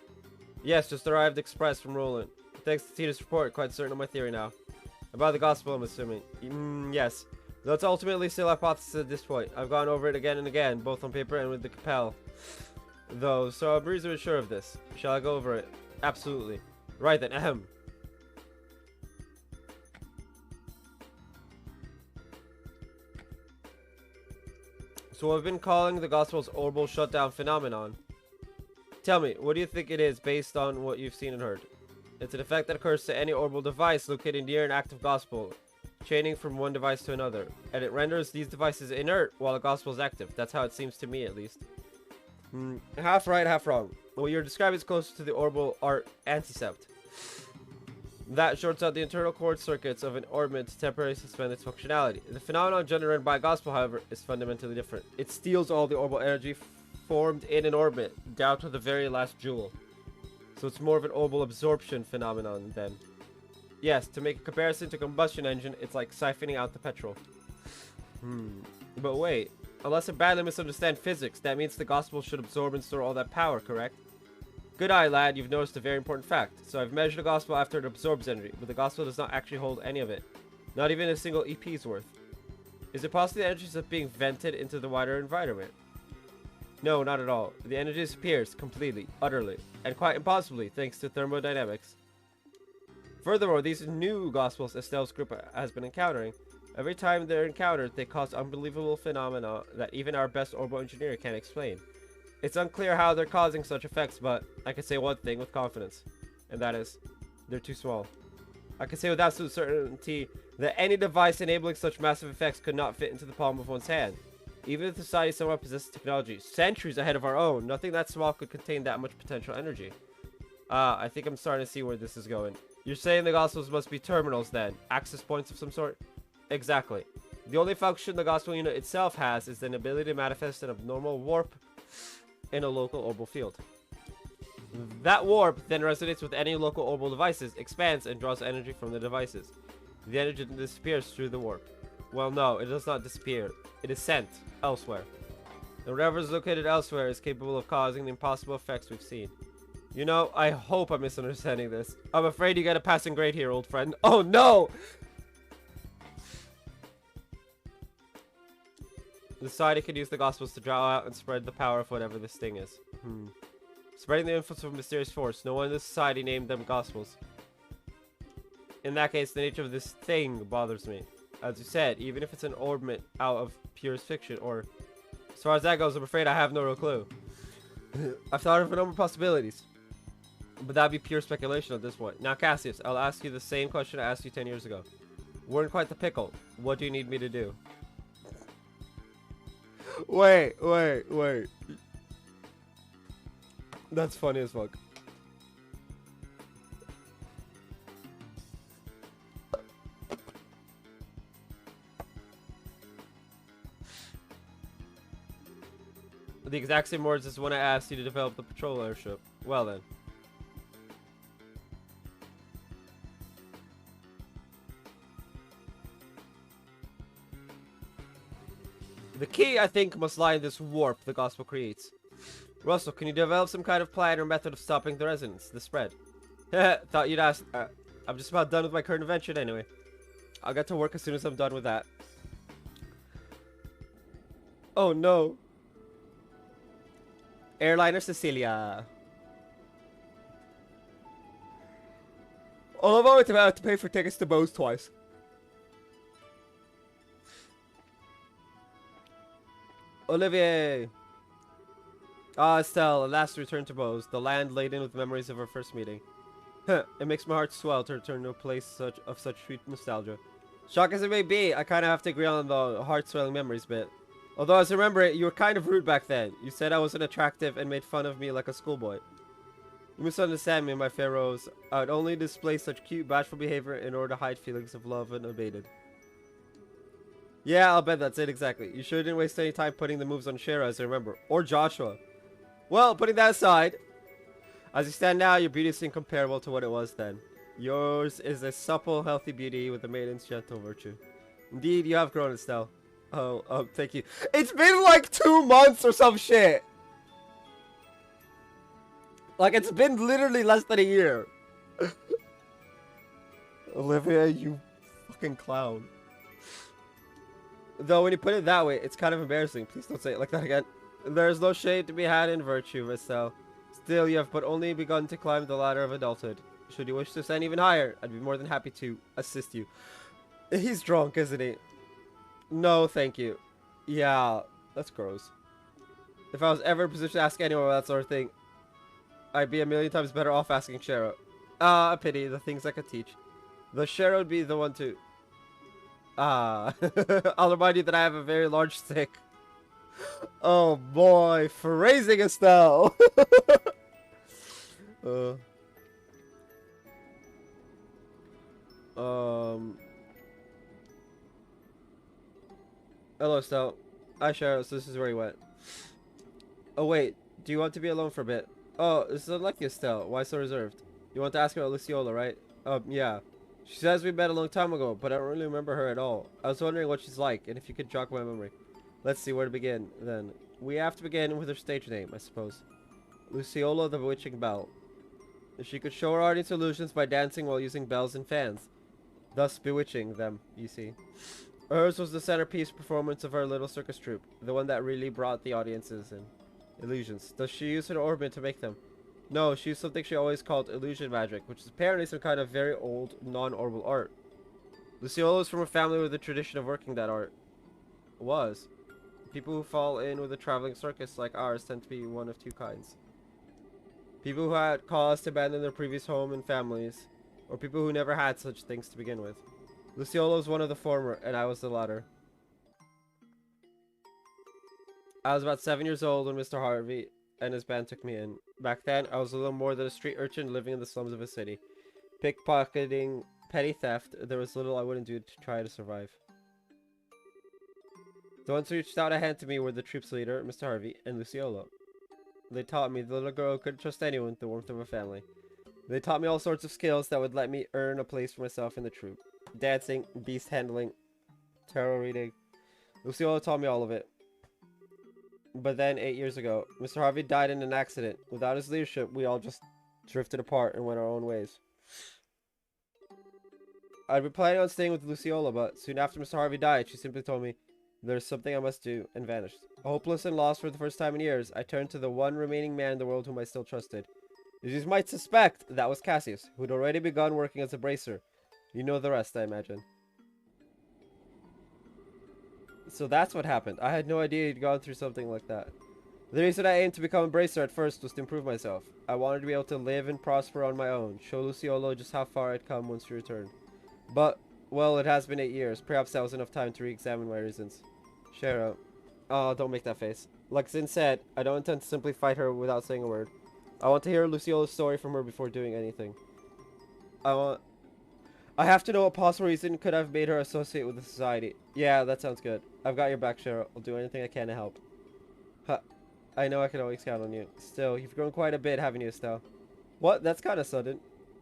Yes, just arrived express from Roland. Thanks to Tina's report, quite certain of my theory now. About the gospel, I'm assuming. Yes. Though it's ultimately still a hypothesis at this point. I've gone over it again and again, both on paper and with the Capel. Though, so I'm reasonably sure of this. Shall I go over it? Absolutely. Right then, ahem. So I've been calling the gospel's orbital shutdown phenomenon. Tell me, what do you think it is based on what you've seen and heard? It's an effect that occurs to any orbital device located near an active gospel, chaining from one device to another, and it renders these devices inert while the gospel is active. That's how it seems to me, at least. Half right, half wrong. What you're describing is closer to the orbital art anticept. That shorts out the internal cord circuits of an orbit to temporarily suspend its functionality. The phenomenon generated by a gospel, however, is fundamentally different. It steals all the orbital energy formed in an orbit, down to the very last joule. So it's more of an orbital absorption phenomenon then. Yes, to make a comparison to combustion engine, it's like siphoning out the petrol. But wait, unless I badly misunderstand physics, that means the gospel should absorb and store all that power, correct? Good eye, lad, you've noticed a very important fact. So I've measured the gospel after it absorbs energy, but the gospel does not actually hold any of it. Not even a single EP's worth. Is it possible the energy is being vented into the wider environment? No, not at all. The energy disappears completely, utterly, and quite impossibly thanks to thermodynamics. Furthermore, these new gospels Estelle's group has been encountering, every time they're encountered, they cause unbelievable phenomena that even our best orbital engineer can't explain. It's unclear how they're causing such effects, but I can say one thing with confidence, and that is, they're too small. I can say with absolute certainty that any device enabling such massive effects could not fit into the palm of one's hand. Even if society somewhat possesses technology centuries ahead of our own, nothing that small could contain that much potential energy. I think I'm starting to see where this is going. You're saying the gospels must be terminals then? Access points of some sort? Exactly. The only function the gospel unit itself has is an ability to manifest an abnormal warp in a local orbital field. That warp then resonates with any local orbital devices, expands, and draws energy from the devices. The energy disappears through the warp. Well, no, it does not disappear. It is sent elsewhere. And whatever is located elsewhere is capable of causing the impossible effects we've seen. You know, I hope I'm misunderstanding this. I'm afraid you got a passing grade here, old friend. Oh, no! The society can use the gospels to draw out and spread the power of whatever this thing is. Spreading the influence of a mysterious force. No one in the society named them gospels. In that case, the nature of this thing bothers me. As you said, even if it's an orbit out of purest fiction, or as far as that goes, I'm afraid I have no real clue. I've thought of a number of possibilities, but that'd be pure speculation at this point. Now, Cassius, I'll ask you the same question I asked you 10 years ago. We're in quite the pickle. What do you need me to do? Wait. That's funny as fuck. The exact same words as when I asked you to develop the patrol airship. Well then. The key, I think, must lie in this warp the gospel creates. Russell, can you develop some kind of plan or method of stopping the resonance, the spread? Thought you'd ask. I'm just about done with my current invention anyway. I'll get to work as soon as I'm done with that. Oh no. Airliner Cecilia. I've always about to pay for tickets to Bose twice. Olivier. Ah, Estelle, at last returned to Bose, the land laden with memories of our first meeting. It makes my heart swell to return to a place of such sweet nostalgia. Shock as it may be, I kind of have to agree on the heart-swelling memories bit. Although, as I remember it, you were kind of rude back then. You said I wasn't attractive and made fun of me like a schoolboy. You misunderstand me, my fair rose. I would only display such cute, bashful behavior in order to hide feelings of love unabated. Yeah, I'll bet that's it exactly. You sure didn't waste any time putting the moves on Shara, as I remember. Or Joshua. Well, putting that aside, as you stand now, your beauty is incomparable to what it was then. Yours is a supple, healthy beauty with a maiden's gentle virtue. Indeed, you have grown, Estelle. Oh, thank you. It's been like 2 months or some shit. Like, it's been literally less than a year. Olivia, you fucking clown. Though, when you put it that way, it's kind of embarrassing. Please don't say it like that again. There is no shade to be had in virtue, Estelle. Still, you have but only begun to climb the ladder of adulthood. Should you wish to ascend even higher, I'd be more than happy to assist you. He's drunk, isn't he? No, thank you. Yeah, that's gross. If I was ever in a position to ask anyone about that sort of thing, I'd be a million times better off asking Shara. A pity, the things I could teach. Though Shara would be the one to... I'll remind you that I have a very large stick. Oh boy, phrasing Estelle. Hello, Estelle. Hi, Cheryl. So this is where you went. Oh wait, do you want to be alone for a bit? Oh, this is unlucky, Estelle. Why so reserved? You want to ask about Luciola, right? Yeah. She says we met a long time ago, but I don't really remember her at all. I was wondering what she's like, and if you could jog my memory. Let's see where to begin, then. We have to begin with her stage name, I suppose. Luciola the Bewitching Belle. She could show her audience illusions by dancing while using bells and fans, thus bewitching them, you see. Hers was the centerpiece performance of her little circus troupe, the one that really brought the audiences in. Illusions. Does she use her orbit to make them? No, she used something she always called illusion magic, which is apparently some kind of very old, non-orbal art. Luciola is from a family with a tradition of working that art. Was. People who fall in with a traveling circus like ours tend to be one of two kinds. People who had cause to abandon their previous home and families, or people who never had such things to begin with. Luciola was one of the former, and I was the latter. I was about 7 years old when Mr. Harvey and his band took me in. Back then, I was a little more than a street urchin living in the slums of a city. Pickpocketing, petty theft, there was little I wouldn't do to try to survive. The ones who reached out a hand to me were the troop's leader, Mr. Harvey, and Luciola. They taught me the little girl couldn't trust anyone with the warmth of a family. They taught me all sorts of skills that would let me earn a place for myself in the troop. Dancing, beast handling, tarot reading. Luciola taught me all of it. But then, 8 years ago, Mr. Harvey died in an accident. Without his leadership, we all just drifted apart and went our own ways. I'd been planning on staying with Luciola, but soon after Mr. Harvey died, she simply told me, "There's something I must do," and vanished. Hopeless and lost for the first time in years, I turned to the one remaining man in the world whom I still trusted. As you might suspect, that was Cassius, who'd already begun working as a bracer. You know the rest, I imagine. So that's what happened. I had no idea he'd gone through something like that. The reason I aimed to become a bracer at first was to improve myself. I wanted to be able to live and prosper on my own, show Luciola just how far I'd come once she returned. But, well, it has been 8 years. Perhaps that was enough time to re-examine my reasons. Shara. Oh, don't make that face. Like Zin said, I don't intend to simply fight her without saying a word. I want to hear Luciola's story from her before doing anything. I have to know what possible reason could have made her associate with the society. Yeah, that sounds good. I've got your back, Cheryl. I'll do anything I can to help. Huh. I know I can always count on you. Still, you've grown quite a bit, haven't you, Estelle? What? That's kind of sudden.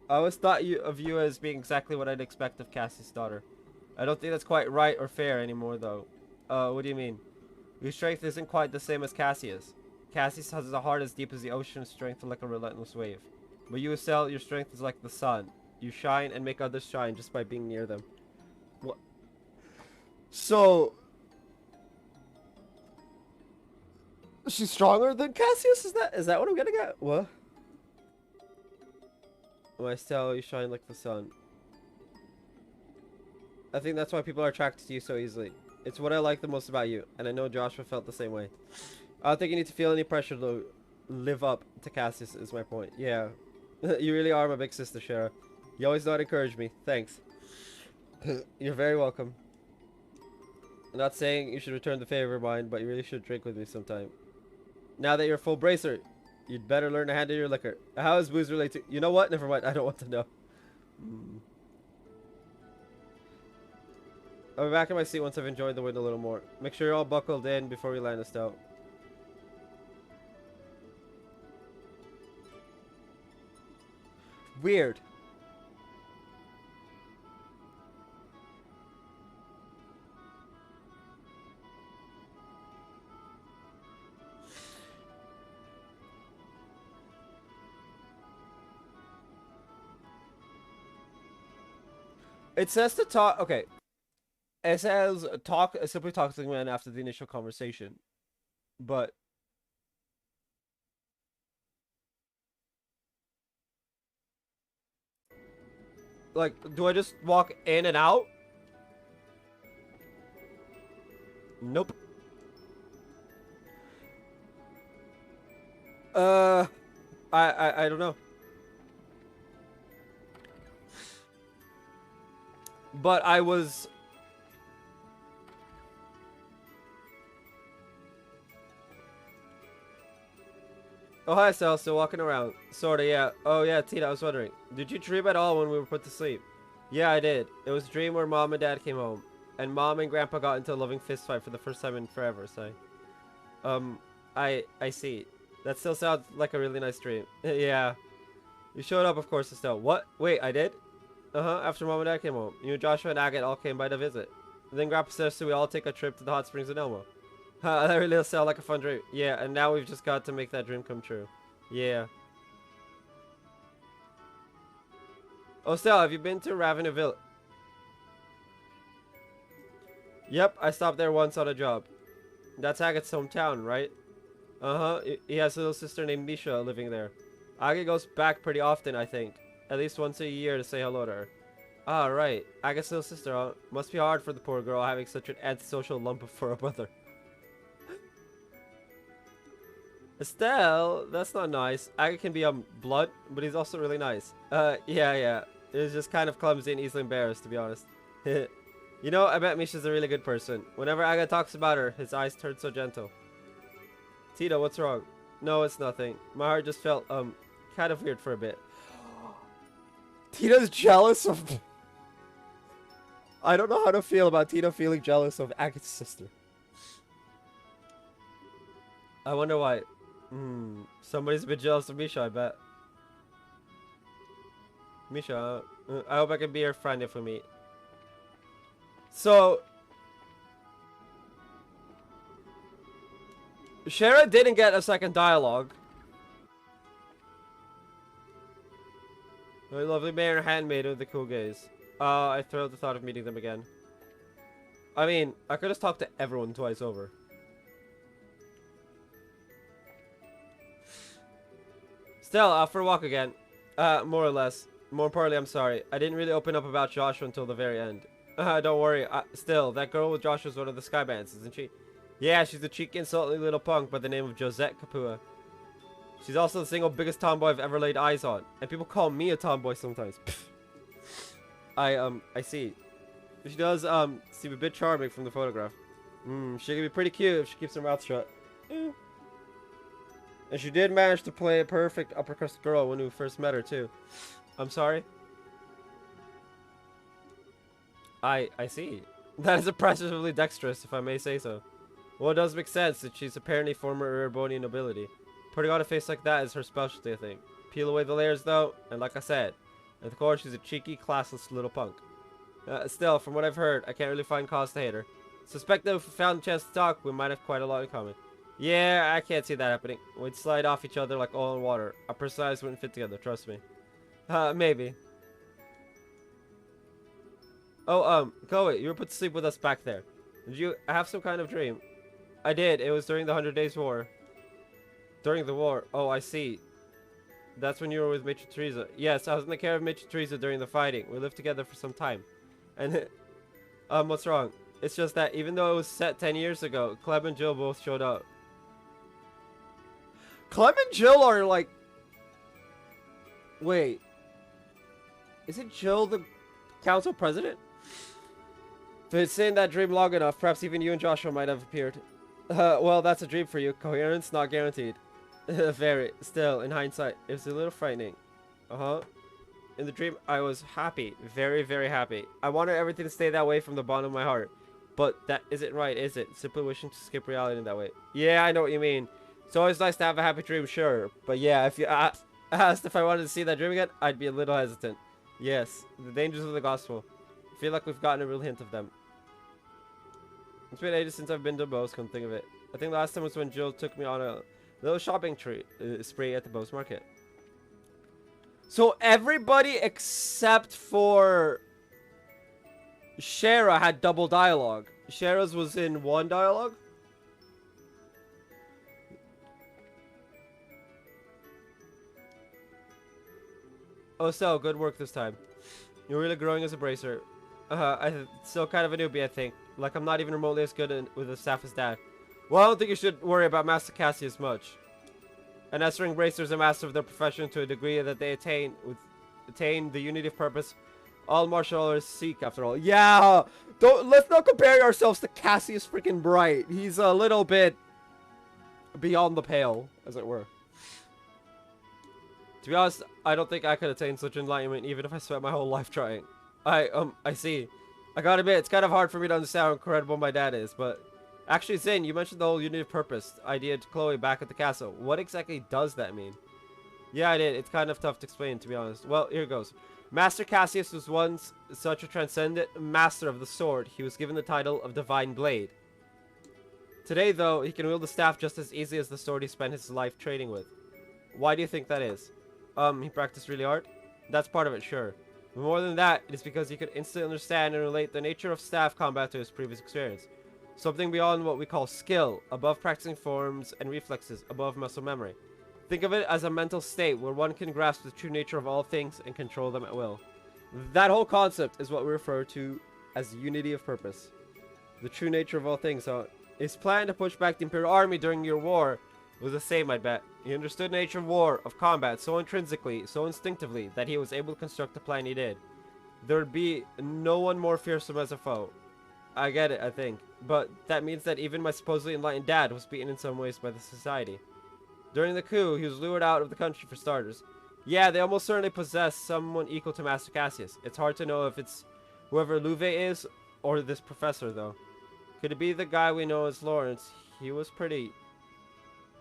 I always thought of you as being exactly what I'd expect of Cassie's daughter. I don't think that's quite right or fair anymore, though. What do you mean? Your strength isn't quite the same as Cassius. Cassius has a heart as deep as the ocean, strength like a relentless wave. But you, Estelle, your strength is like the sun. You shine and make others shine just by being near them. What? So... she's stronger than Cassius? Is that what I'm getting at? What? My Estelle, you shine like the sun. I think that's why people are attracted to you so easily. It's what I like the most about you, and I know Joshua felt the same way. I don't think you need to feel any pressure to live up to Cassius, is my point. Yeah. You really are my big sister, Shara. You always know how to encourage me. Thanks. You're very welcome. I'm not saying you should return the favor of mine, but you really should drink with me sometime. Now that you're a full bracer, you'd better learn to handle your liquor. How is booze related to... You know what? Never mind. I don't want to know. I'll be back in my seat once I've enjoyed the wind a little more. Make sure you're all buckled in before we land us out. Weird. It says to talk... Okay. It says simply talk to the man after the initial conversation. But... like, do I just walk in and out? Nope. I don't know. But I was... Oh, hi, Sal. Still walking around. Sorta, yeah. Oh, yeah, Tina, I was wondering. Did you dream at all when we were put to sleep? Yeah, I did. It was a dream where Mom and Dad came home. And Mom and Grandpa got into a loving fist fight for the first time in forever, so... I see. That still sounds like a really nice dream. Yeah. You showed up, of course, Estelle. What? Wait, I did? After Mom and Dad came home. You, Joshua, and Agate all came by to visit. And then Grandpa says so we all take a trip to the hot springs in Elmo. That really does sound like a fun dream. Yeah, and now we've just got to make that dream come true. Yeah. Oh, Stella, have you been to Ravenna Village? Yep, I stopped there once on a job. That's Agate's hometown, right? He has a little sister named Misha living there. Agate goes back pretty often, I think. At least once a year to say hello to her. Ah, right. Agate's little sister, huh? Must be hard for the poor girl having such an antisocial lump for a brother. Estelle, that's not nice. Agate can be blunt, but he's also really nice. Yeah. He's just kind of clumsy and easily embarrassed, to be honest. You know, I bet Misha's a really good person. Whenever Agate talks about her, his eyes turn so gentle. Tito, what's wrong? No, it's nothing. My heart just felt, kind of weird for a bit. Tito's jealous of... I don't know how to feel about Tito feeling jealous of Agate's sister. I wonder why. Somebody's a bit jealous of Misha, I bet. Misha, I hope I can be your friend if we meet. So... Shara didn't get a second dialogue. My lovely mayor and handmaid with the cool gaze. I thrilled the thought of meeting them again. I mean, I could just talk to everyone twice over. Still, out for a walk again. More or less. More importantly, I'm sorry. I didn't really open up about Joshua until the very end. Don't worry. Still, that girl with Joshua's one of the Skybands, isn't she? Yeah, she's a cheeky, insulting little punk by the name of Josette Kapua. She's also the single biggest tomboy I've ever laid eyes on. And people call me a tomboy sometimes. I see. She does, seem a bit charming from the photograph. She can be pretty cute if she keeps her mouth shut. And she did manage to play a perfect upper crust girl when we first met her, too. I'm sorry? I see. That is impressively dexterous, if I may say so. Well, it does make sense that she's apparently former Erebonian nobility. Putting on a face like that is her specialty, I think. Peel away the layers, though, and like I said, at the core, she's a cheeky, classless little punk. Still, from what I've heard, I can't really find cause to hate her. Suspect that if we found a chance to talk, we might have quite a lot in common. Yeah, I can't see that happening. We'd slide off each other like oil and water. Our personalities wouldn't fit together, trust me. Maybe. Oh, Chloe, you were put to sleep with us back there. Did you have some kind of dream? I did. It was during the 100 Days War. During the war. Oh, I see. That's when you were with Mitch and Teresa. Yes, I was in the care of Mitch and Teresa during the fighting. We lived together for some time. And, what's wrong? It's just that even though it was set 10 years ago, Clem and Jill both showed up. Clem and Jill are like... Wait. Isn't Jill the council president? If it's in that dream long enough, perhaps even you and Joshua might have appeared. Well, that's a dream for you. Coherence not guaranteed. Very. Still, in hindsight, it was a little frightening. In the dream, I was happy. Very, very happy. I wanted everything to stay that way from the bottom of my heart. But that isn't right, is it? Simply wishing to skip reality in that way. Yeah, I know what you mean. It's always nice to have a happy dream, sure. But yeah, if you asked if I wanted to see that dream again, I'd be a little hesitant. Yes, the dangers of the gospel. I feel like we've gotten a real hint of them. It's been ages since I've been to Bose, come think of it. I think the last time was when Jill took me on a little shopping spree at the Bose Market. So everybody except for Shara had double dialogue. Shara's was in one dialogue. Oh, so good work this time. You're really growing as a bracer. I'm still kind of a newbie, I think. Like, I'm not even remotely as good with the staff as Dad. Well, I don't think you should worry about Master Cassius much. An Essering Bracer is a master of their profession to a degree that they attain the unity of purpose all martial artists seek, after all. Yeah! Let's not compare ourselves to Cassius freaking Bright. He's a little bit beyond the pale, as it were. To be honest, I don't think I could attain such enlightenment even if I spent my whole life trying. I see. I gotta admit, it's kind of hard for me to understand how incredible my dad is, but... Actually, Zin, you mentioned the whole unity of purpose idea to Chloe back at the castle. What exactly does that mean? Yeah, I did. It's kind of tough to explain, to be honest. Well, here goes. Master Cassius was once such a transcendent master of the sword, he was given the title of Divine Blade. Today, though, he can wield the staff just as easily as the sword he spent his life training with. Why do you think that is? He practiced really hard? That's part of it, sure. But more than that, it is because he could instantly understand and relate the nature of staff combat to his previous experience. Something beyond what we call skill, above practicing forms and reflexes, above muscle memory. Think of it as a mental state where one can grasp the true nature of all things and control them at will. That whole concept is what we refer to as unity of purpose. The true nature of all things. His plan to push back the Imperial Army during your war was the same, I bet. He understood the nature of war, of combat, so intrinsically, so instinctively, that he was able to construct the plan he did. There would be no one more fearsome as a foe. I get it, I think. But that means that even my supposedly enlightened dad was beaten in some ways by the society. During the coup, he was lured out of the country for starters. Yeah, they almost certainly possess someone equal to Master Cassius. It's hard to know if it's whoever Louve is or this professor, though. Could it be the guy we know as Lawrence? He was pretty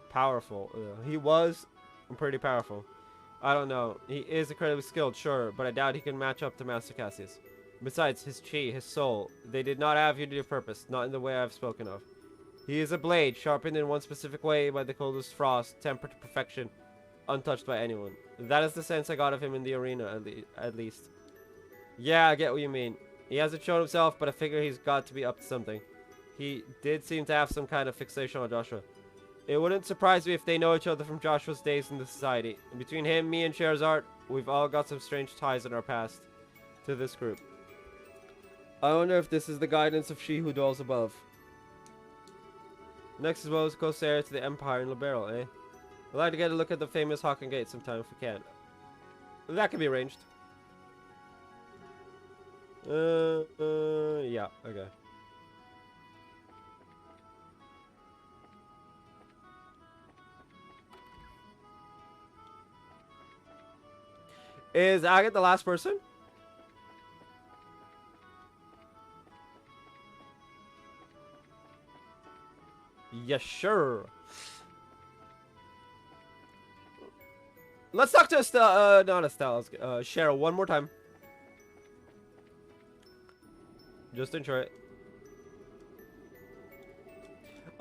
powerful. He was pretty powerful. I don't know. He is incredibly skilled, sure, but I doubt he can match up to Master Cassius. Besides, his chi, his soul, they did not have unity of purpose, not in the way I've spoken of. He is a blade, sharpened in one specific way by the coldest frost, tempered to perfection, untouched by anyone. That is the sense I got of him in the arena, at least. Yeah, I get what you mean. He hasn't shown himself, but I figure he's got to be up to something. He did seem to have some kind of fixation on Joshua. It wouldn't surprise me if they know each other from Joshua's days in the society. And between him, me, and Scheherazade, we've all got some strange ties in our past to this group. I wonder if this is the guidance of she who dwells above. Next as well is Corsair to the Empire in Liberal, eh? I'd like to get a look at the famous Hawken Gate sometime if we can. That can be arranged. Yeah, okay. Is Agate the last person? Yes, sure. Let's talk to Estelle, not Estelle, Cheryl one more time. Just ensure it.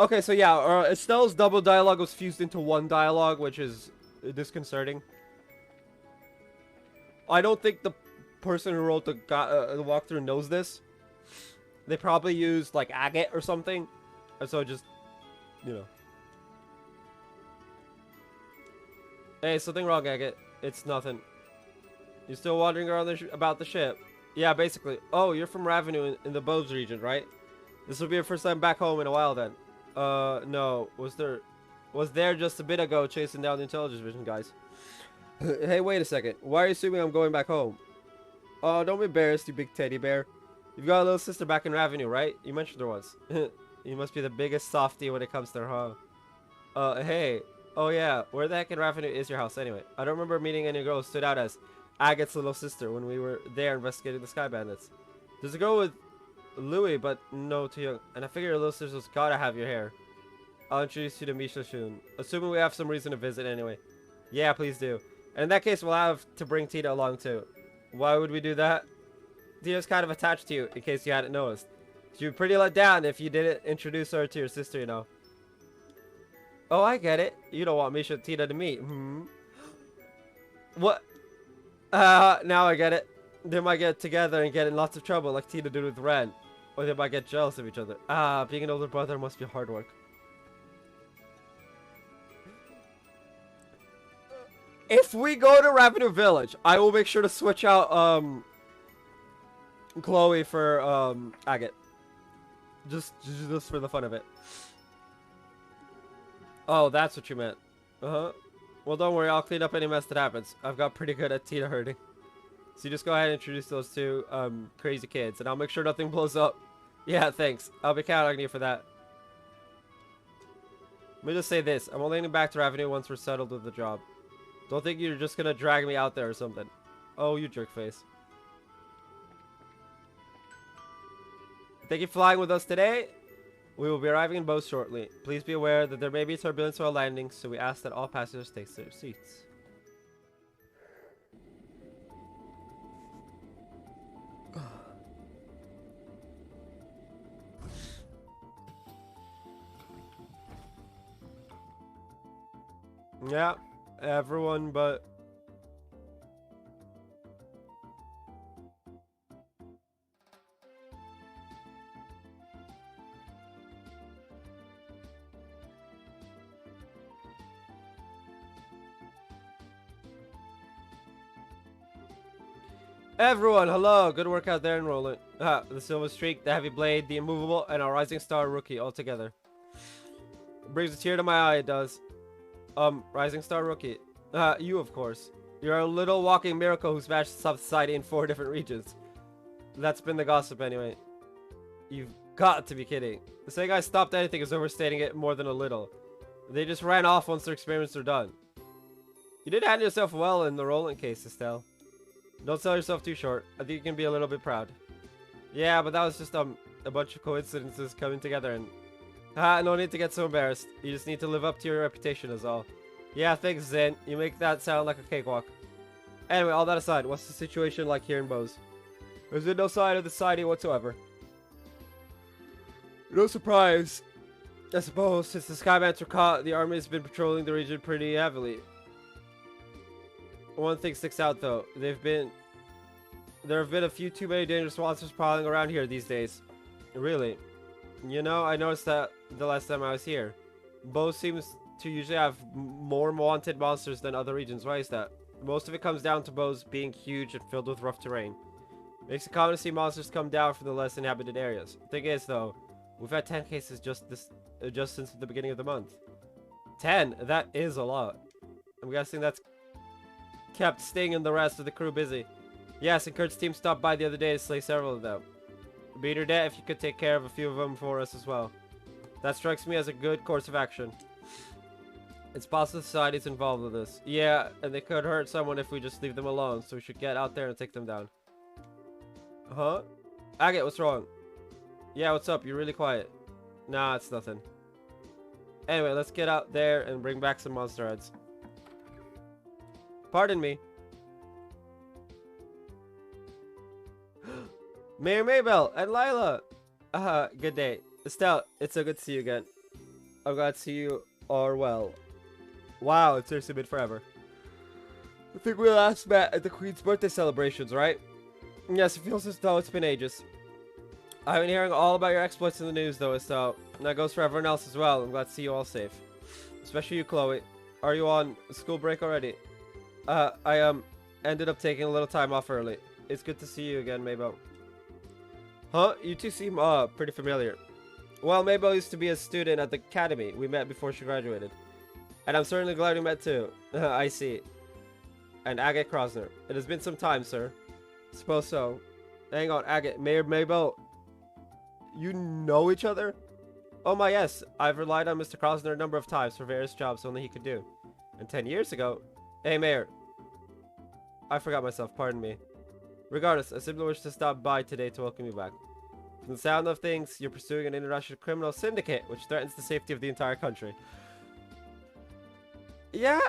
Okay, so yeah, Estelle's double dialogue was fused into one dialogue, which is disconcerting. I don't think the person who wrote the walkthrough knows this. They probably used like agate or something, and so just, you know. Hey, something wrong, agate. It's nothing. You still wandering around about the ship? Yeah, basically. Oh, you're from Ravenous in the Bose region, right? This will be your first time back home in a while then. No. Was there just a bit ago chasing down the intelligence vision guys. Hey, wait a second. Why are you assuming I'm going back home? Oh, don't be embarrassed, you big teddy bear. You've got a little sister back in Ravenous, right? You mentioned her once. You must be the biggest softie when it comes to her, huh? Hey. Oh, yeah. Where the heck in Ravenous is your house, anyway? I don't remember meeting any girl who stood out as Agate's little sister when we were there investigating the Sky Bandits. There's a girl with Louis, but no too young. And I figure your little sister's gotta have your hair. I'll introduce you to Misha soon. Assuming we have some reason to visit anyway. Yeah, please do. And in that case, we'll have to bring Tita along too. Why would we do that? Tita's kind of attached to you, in case you hadn't noticed. She'd be pretty let down if you didn't introduce her to your sister, you know. Oh, I get it. You don't want Misha and Tita to meet. Hmm. What? Now I get it. They might get together and get in lots of trouble like Tita did with Ren. Or they might get jealous of each other. Being an older brother must be hard work. If we go to Ravenous Village, I will make sure to switch out, Chloe for, Agate. Just for the fun of it. Oh, that's what you meant. Uh-huh. Well, don't worry. I'll clean up any mess that happens. I've got pretty good at Tita herding. So you just go ahead and introduce those two, crazy kids. And I'll make sure nothing blows up. Yeah, thanks. I'll be counting on you for that. Let me just say this. I'm only heading back to Ravenous once we're settled with the job. Don't think you're just gonna drag me out there or something. Oh, you jerk face. Thank you for flying with us today. We will be arriving in Bose shortly. Please be aware that there may be turbulence while landing, so we ask that all passengers take their seats. Yeah, everyone but... Everyone, hello! Good work out there in Roland. The Silver Streak, the Heavy Blade, the Immovable, and our Rising Star Rookie all together. It brings a tear to my eye, it does. Rising Star Rookie. You, of course. You're a little walking miracle who smashed society in 4 different regions. That's been the gossip anyway. You've got to be kidding. Saying I stopped anything is overstating it more than a little. They just ran off once their experiments are done. You did handle yourself well in the Roland case, Estelle. Don't sell yourself too short. I think you can be a little bit proud. Yeah, but that was just a bunch of coincidences coming together and... no need to get so embarrassed. You just need to live up to your reputation is all. Yeah, thanks, Zen. You make that sound like a cakewalk. Anyway, all that aside, what's the situation like here in Bose? There's been no sign of the society whatsoever. No surprise. I suppose, since the Skybans were caught, the army has been patrolling the region pretty heavily. One thing sticks out though. There have been a few too many dangerous monsters prowling around here these days. Really? You know, I noticed that the last time I was here. Bose seems to usually have more wanted monsters than other regions. Why is that? Most of it comes down to Bose being huge and filled with rough terrain. Makes it common to see monsters come down from the less inhabited areas. Thing is though, we've had 10 cases just since the beginning of the month. 10? That is a lot. I'm guessing that's kept Sting and the rest of the crew busy. Yes, and Kurt's team stopped by the other day to slay several of them. Beat her dead if you could take care of a few of them for us as well. That strikes me as a good course of action. It's possible society's involved with this. Yeah, and they could hurt someone if we just leave them alone, so we should get out there and take them down. Huh? Agate, what's wrong? Yeah, what's up? You're really quiet. Nah, it's nothing. Anyway, let's get out there and bring back some monster heads. Pardon me. Mayor Maybell and Lila. Good day. Estelle, it's so good to see you again. I'm glad to see you are well. Wow, it's seriously been forever. I think we last met at the Queen's birthday celebrations, right? Yes, it feels as though it's been ages. I've been hearing all about your exploits in the news, though, so that goes for everyone else as well. I'm glad to see you all safe. Especially you, Chloe. Are you on school break already? I ended up taking a little time off early. It's good to see you again, Mabel. Huh? You two seem, pretty familiar. Well, Mabel used to be a student at the academy. We met before she graduated. And I'm certainly glad we met too. I see. And Agate Krosner. It has been some time, sir. Suppose so. Hang on, Agate. Mayor Mabel. You know each other? Oh my, yes. I've relied on Mr. Krosner a number of times for various jobs only he could do. And 10 years ago... Hey, Mayor. I forgot myself. Pardon me. Regardless, I simply wish to stop by today to welcome you back. From the sound of things, you're pursuing an international criminal syndicate, which threatens the safety of the entire country. Yeah,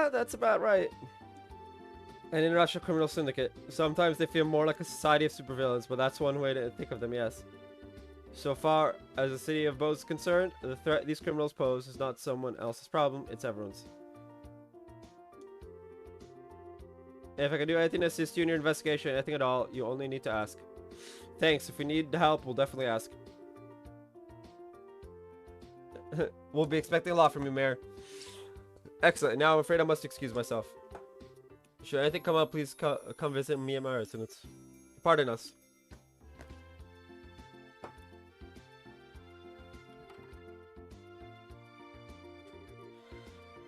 that's about right. An international criminal syndicate. Sometimes they feel more like a society of supervillains, but that's one way to think of them, yes. So far as the city of Bow is concerned, the threat these criminals pose is not someone else's problem, it's everyone's. If I can do anything to assist you in your investigation, anything at all, you only need to ask. Thanks, if we need help, we'll definitely ask. We'll be expecting a lot from you, Mayor. Excellent, now I'm afraid I must excuse myself. Should anything come up, please come visit me at my residence. Pardon us.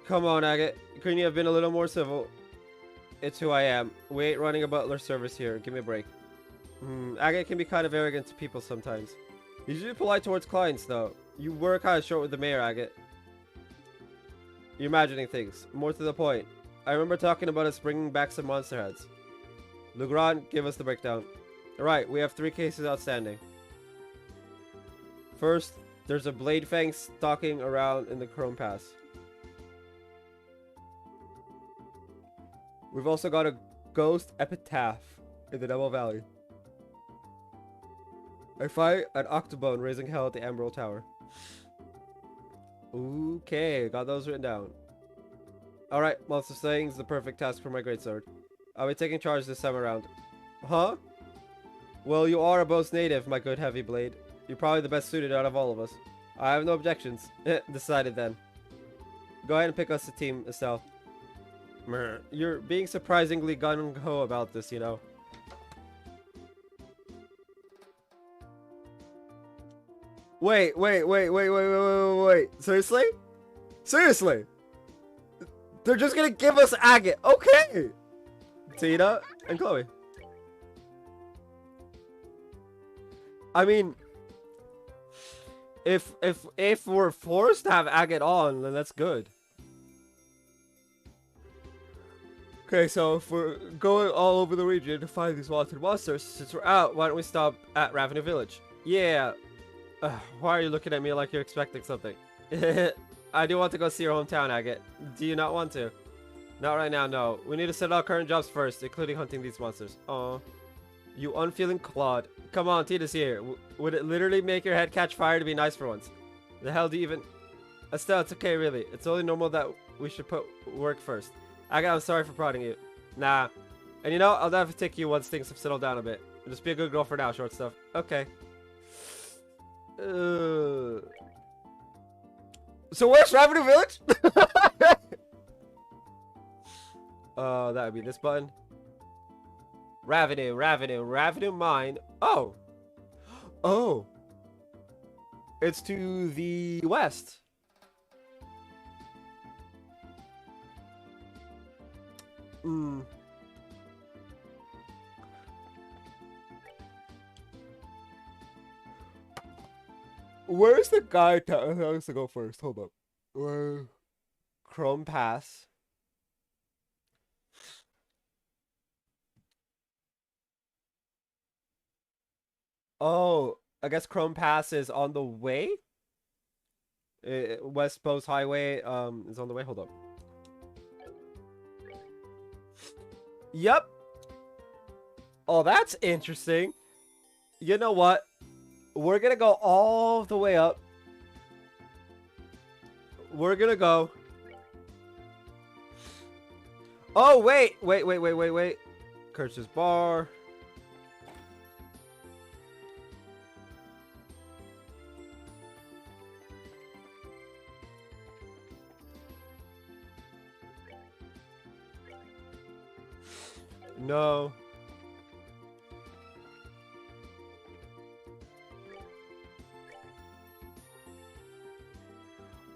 Come on, Agate. Couldn't you have been a little more civil? It's who I am. We ain't running a butler service here. Give me a break. Agate can be kind of arrogant to people sometimes. He's usually polite towards clients, though. You were kind of short with the mayor, Agate. You're imagining things. More to the point. I remember talking about us bringing back some monster heads. Legrand, give us the breakdown. Alright, we have 3 cases outstanding. First, there's a Blade Fang stalking around in the Chrome Pass. We've also got a Ghost Epitaph in the Double Valley. I fight an Octobone raising hell at the Emerald Tower. Okay, got those written down. Alright, Monster Slaying is the perfect task for my greatsword. I'll be taking charge this time around. Huh? Well, you are a Bose native, my good heavy blade. You're probably the best suited out of all of us. I have no objections. Decided then. Go ahead and pick us a team, Estelle. You're being surprisingly gung-ho about this, you know. Wait. Seriously? Seriously? They're just gonna give us Agate. Okay. Tina and Chloe. I mean, if we're forced to have Agate on, then that's good. Okay, so if we're going all over the region to find these wanted monsters, since we're out, why don't we stop at Ravenous Village? Yeah. Why are you looking at me like you're expecting something? I do want to go see your hometown, Agate. Do you not want to? Not right now, no. We need to settle our current jobs first, including hunting these monsters. Aw. You unfeeling clod. Come on, Tita's here. Would it literally make your head catch fire to be nice for once? The hell do you even... Estelle, it's okay, really. It's only normal that we should put work first. Agate, I'm sorry for prodding you. Nah. And you know, I'll never take you once things have settled down a bit. Just be a good girl for now, short stuff. Okay. So where's Ravenous Village? That would be this button. Ravenous Mine. Oh. It's to the west. Where's the guy? Let's go first. Hold up. Chrome Pass. Oh, I guess Chrome Pass is on the way. West Coast Highway is on the way. Hold up. Yep. Oh, that's interesting. You know what? We're gonna go all the way up we're gonna go. Oh, wait. Kirch's bar. No.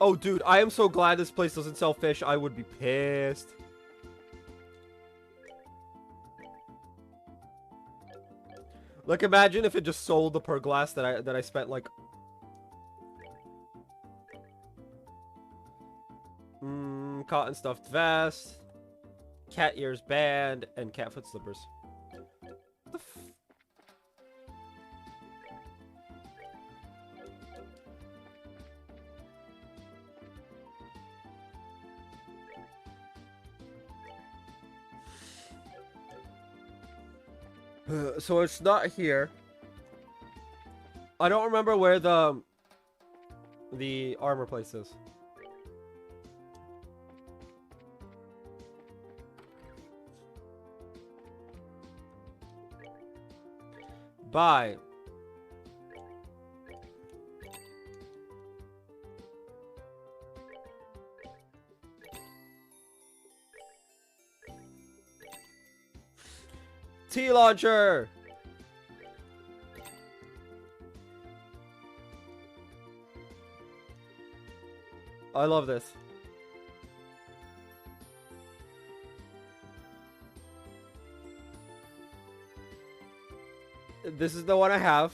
Oh, dude, I am so glad this place doesn't sell fish. I would be pissed. Like, imagine if it just sold the per glass that I spent like. Cotton stuffed vest, cat ears band, and cat foot slippers. What the f So it's not here. I don't remember where the armor place is. Bye. T-launcher. I love this. This is the one I have.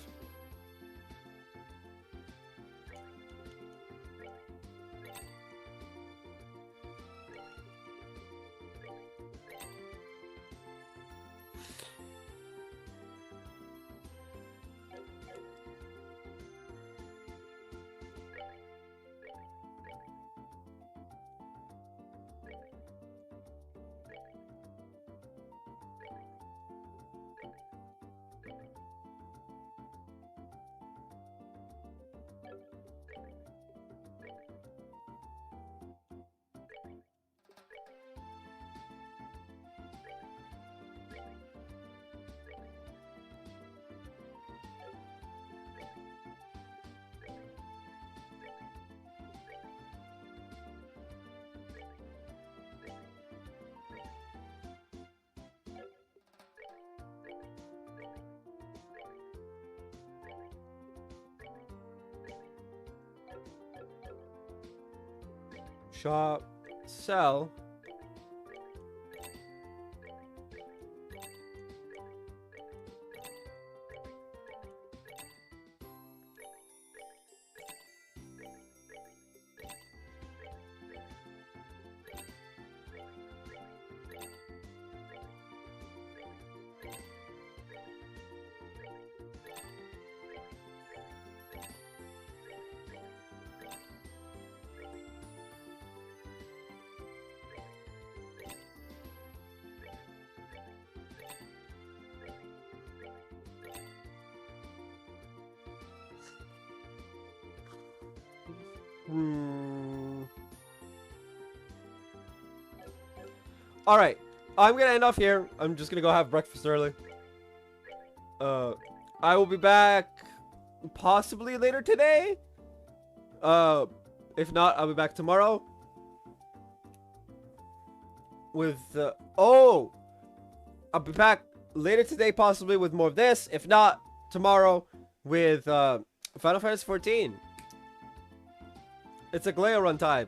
Shop, sell. Alright, I'm gonna end off here. I'm just gonna go have breakfast early. I will be back possibly later today. If not, I'll be back tomorrow. With, I'll be back later today possibly with more of this. If not, tomorrow with, Final Fantasy XIV. It's a Glare runtime.